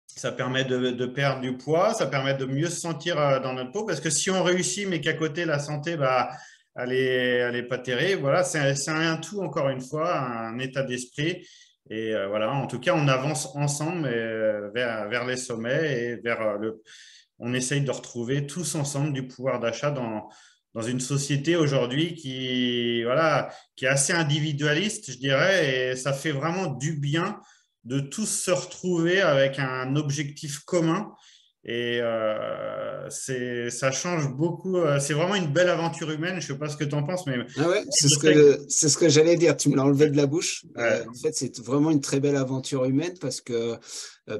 ça permet de perdre du poids, ça permet de mieux se sentir dans notre peau, parce que si on réussit, mais qu'à côté, la santé, elle est pas terrible. Voilà, c'est un tout, encore une fois, un état d'esprit. Et voilà, en tout cas, on avance ensemble vers les sommets et on essaye de retrouver tous ensemble du pouvoir d'achat dans une société aujourd'hui voilà, qui est assez individualiste, je dirais, et ça fait vraiment du bien de tous se retrouver avec un objectif commun. Et ça change beaucoup. C'est vraiment une belle aventure humaine. Je ne sais pas ce que tu en penses, mais Ah ouais, je sais que… c'est ce que j'allais dire. Tu me l'as enlevé de la bouche. Ouais, En fait, c'est vraiment une très belle aventure humaine parce que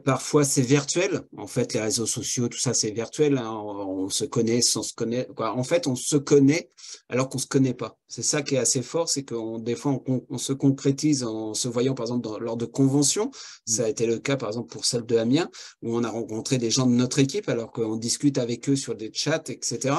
parfois c'est virtuel. En fait, les réseaux sociaux, tout ça, c'est virtuel. On se connaît sans se connaître. Quoi. En fait, on se connaît alors qu'on se connaît pas. C'est ça qui est assez fort, c'est que des fois on se concrétise en se voyant, par exemple, lors de conventions. Ça a été le cas, par exemple, pour celle de Amiens, où on a rencontré des gens de notre équipe alors qu'on discute avec eux sur des chats, etc.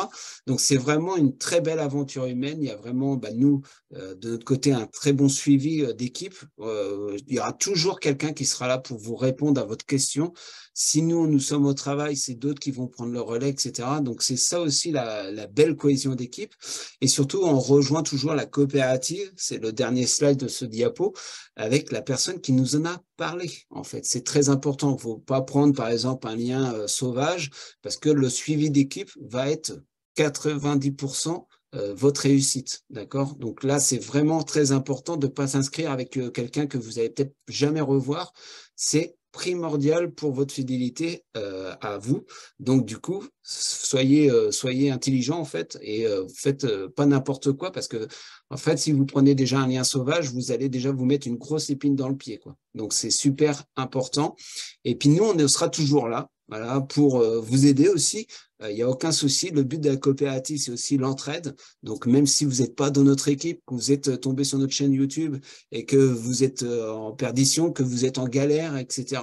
Donc, c'est vraiment une très belle aventure humaine. Il y a vraiment, nous, de notre côté, un très bon suivi d'équipe. Il y aura toujours quelqu'un qui sera là pour vous répondre à votre question. Si nous sommes au travail, c'est d'autres qui vont prendre le relais, etc. Donc, c'est ça aussi la belle cohésion d'équipe. Et surtout, on rejoint toujours la coopérative. C'est le dernier slide de ce diapo avec la personne qui nous en a parlé. En fait, c'est très important. Il ne faut pas prendre, par exemple, un lien sauvage parce que le suivi d'équipe va être 90% votre réussite, d'accord? Donc là, c'est vraiment très important de ne pas s'inscrire avec quelqu'un que vous allez peut-être jamais revoir. C'est primordial pour votre fidélité à vous. Donc, du coup, soyez intelligent en fait et faites pas n'importe quoi parce que, en fait, si vous prenez déjà un lien sauvage, vous allez déjà vous mettre une grosse épine dans le pied, quoi. Donc, c'est super important. Et puis, nous, on sera toujours là. Voilà, pour vous aider aussi, il n'y a aucun souci. Le but de la coopérative, c'est aussi l'entraide. Donc, même si vous n'êtes pas dans notre équipe, que vous êtes tombé sur notre chaîne YouTube et que vous êtes en perdition, que vous êtes en galère, etc.,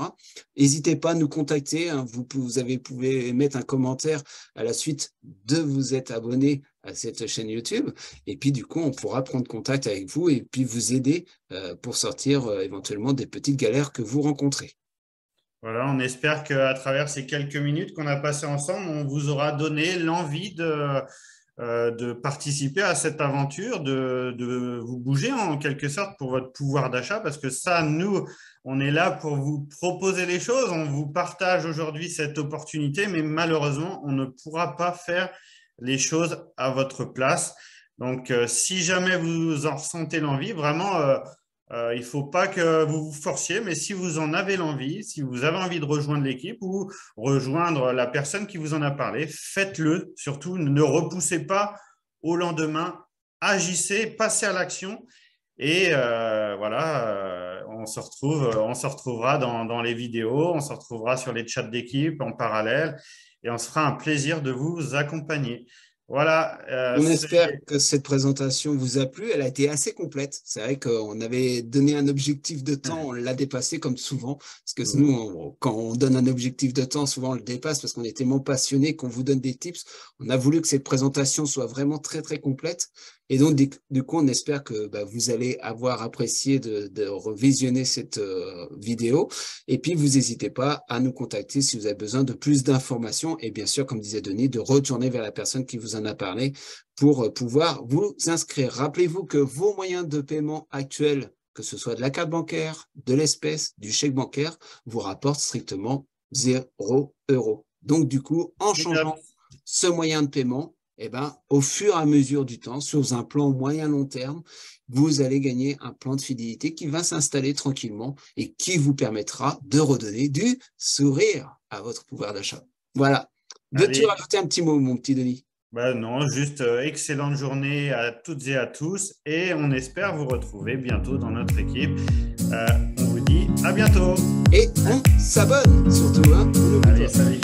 n'hésitez pas à nous contacter. Hein. Vous pouvez mettre un commentaire à la suite de vous être abonné à cette chaîne YouTube. Et puis, du coup, on pourra prendre contact avec vous et puis vous aider pour sortir éventuellement des petites galères que vous rencontrez. Voilà, on espère qu'à travers ces quelques minutes qu'on a passées ensemble, on vous aura donné l'envie de participer à cette aventure, de vous bouger en quelque sorte pour votre pouvoir d'achat, parce que ça, nous, on est là pour vous proposer les choses. On vous partage aujourd'hui cette opportunité, mais malheureusement, on ne pourra pas faire les choses à votre place. Donc, si jamais vous en ressentez l'envie, vraiment, il ne faut pas que vous vous forciez, mais si vous en avez l'envie, si vous avez envie de rejoindre l'équipe ou rejoindre la personne qui vous en a parlé, faites-le. Surtout, ne repoussez pas au lendemain, agissez, passez à l'action. Et voilà, on se retrouvera dans les vidéos, on se retrouvera sur les chats d'équipe en parallèle et on se fera un plaisir de vous accompagner. Voilà. On espère que cette présentation vous a plu. Elle a été assez complète. C'est vrai qu'on avait donné un objectif de temps, on l'a dépassé comme souvent. Parce que nous, quand on donne un objectif de temps, souvent on le dépasse parce qu'on est tellement passionné qu'on vous donne des tips. On a voulu que cette présentation soit vraiment très, très complète. Et donc, du coup, on espère que vous allez avoir apprécié de revisionner cette vidéo. Et puis, vous n'hésitez pas à nous contacter si vous avez besoin de plus d'informations. Et bien sûr, comme disait Denis, de retourner vers la personne qui vous en a parlé pour pouvoir vous inscrire. Rappelez-vous que vos moyens de paiement actuels, que ce soit de la carte bancaire, de l'espèce, du chèque bancaire, vous rapportent strictement 0 €. Donc, du coup, en changeant ce moyen de paiement, au fur et à mesure du temps, sur un plan moyen-long terme, vous allez gagner un plan de fidélité qui va s'installer tranquillement et qui vous permettra de redonner du sourire à votre pouvoir d'achat. Voilà. Veux-tu rajouter un petit mot, mon petit Denis? Non, juste excellente journée à toutes et à tous et on espère vous retrouver bientôt dans notre équipe. On vous dit à bientôt. Et on s'abonne surtout. Hein, allez, salut.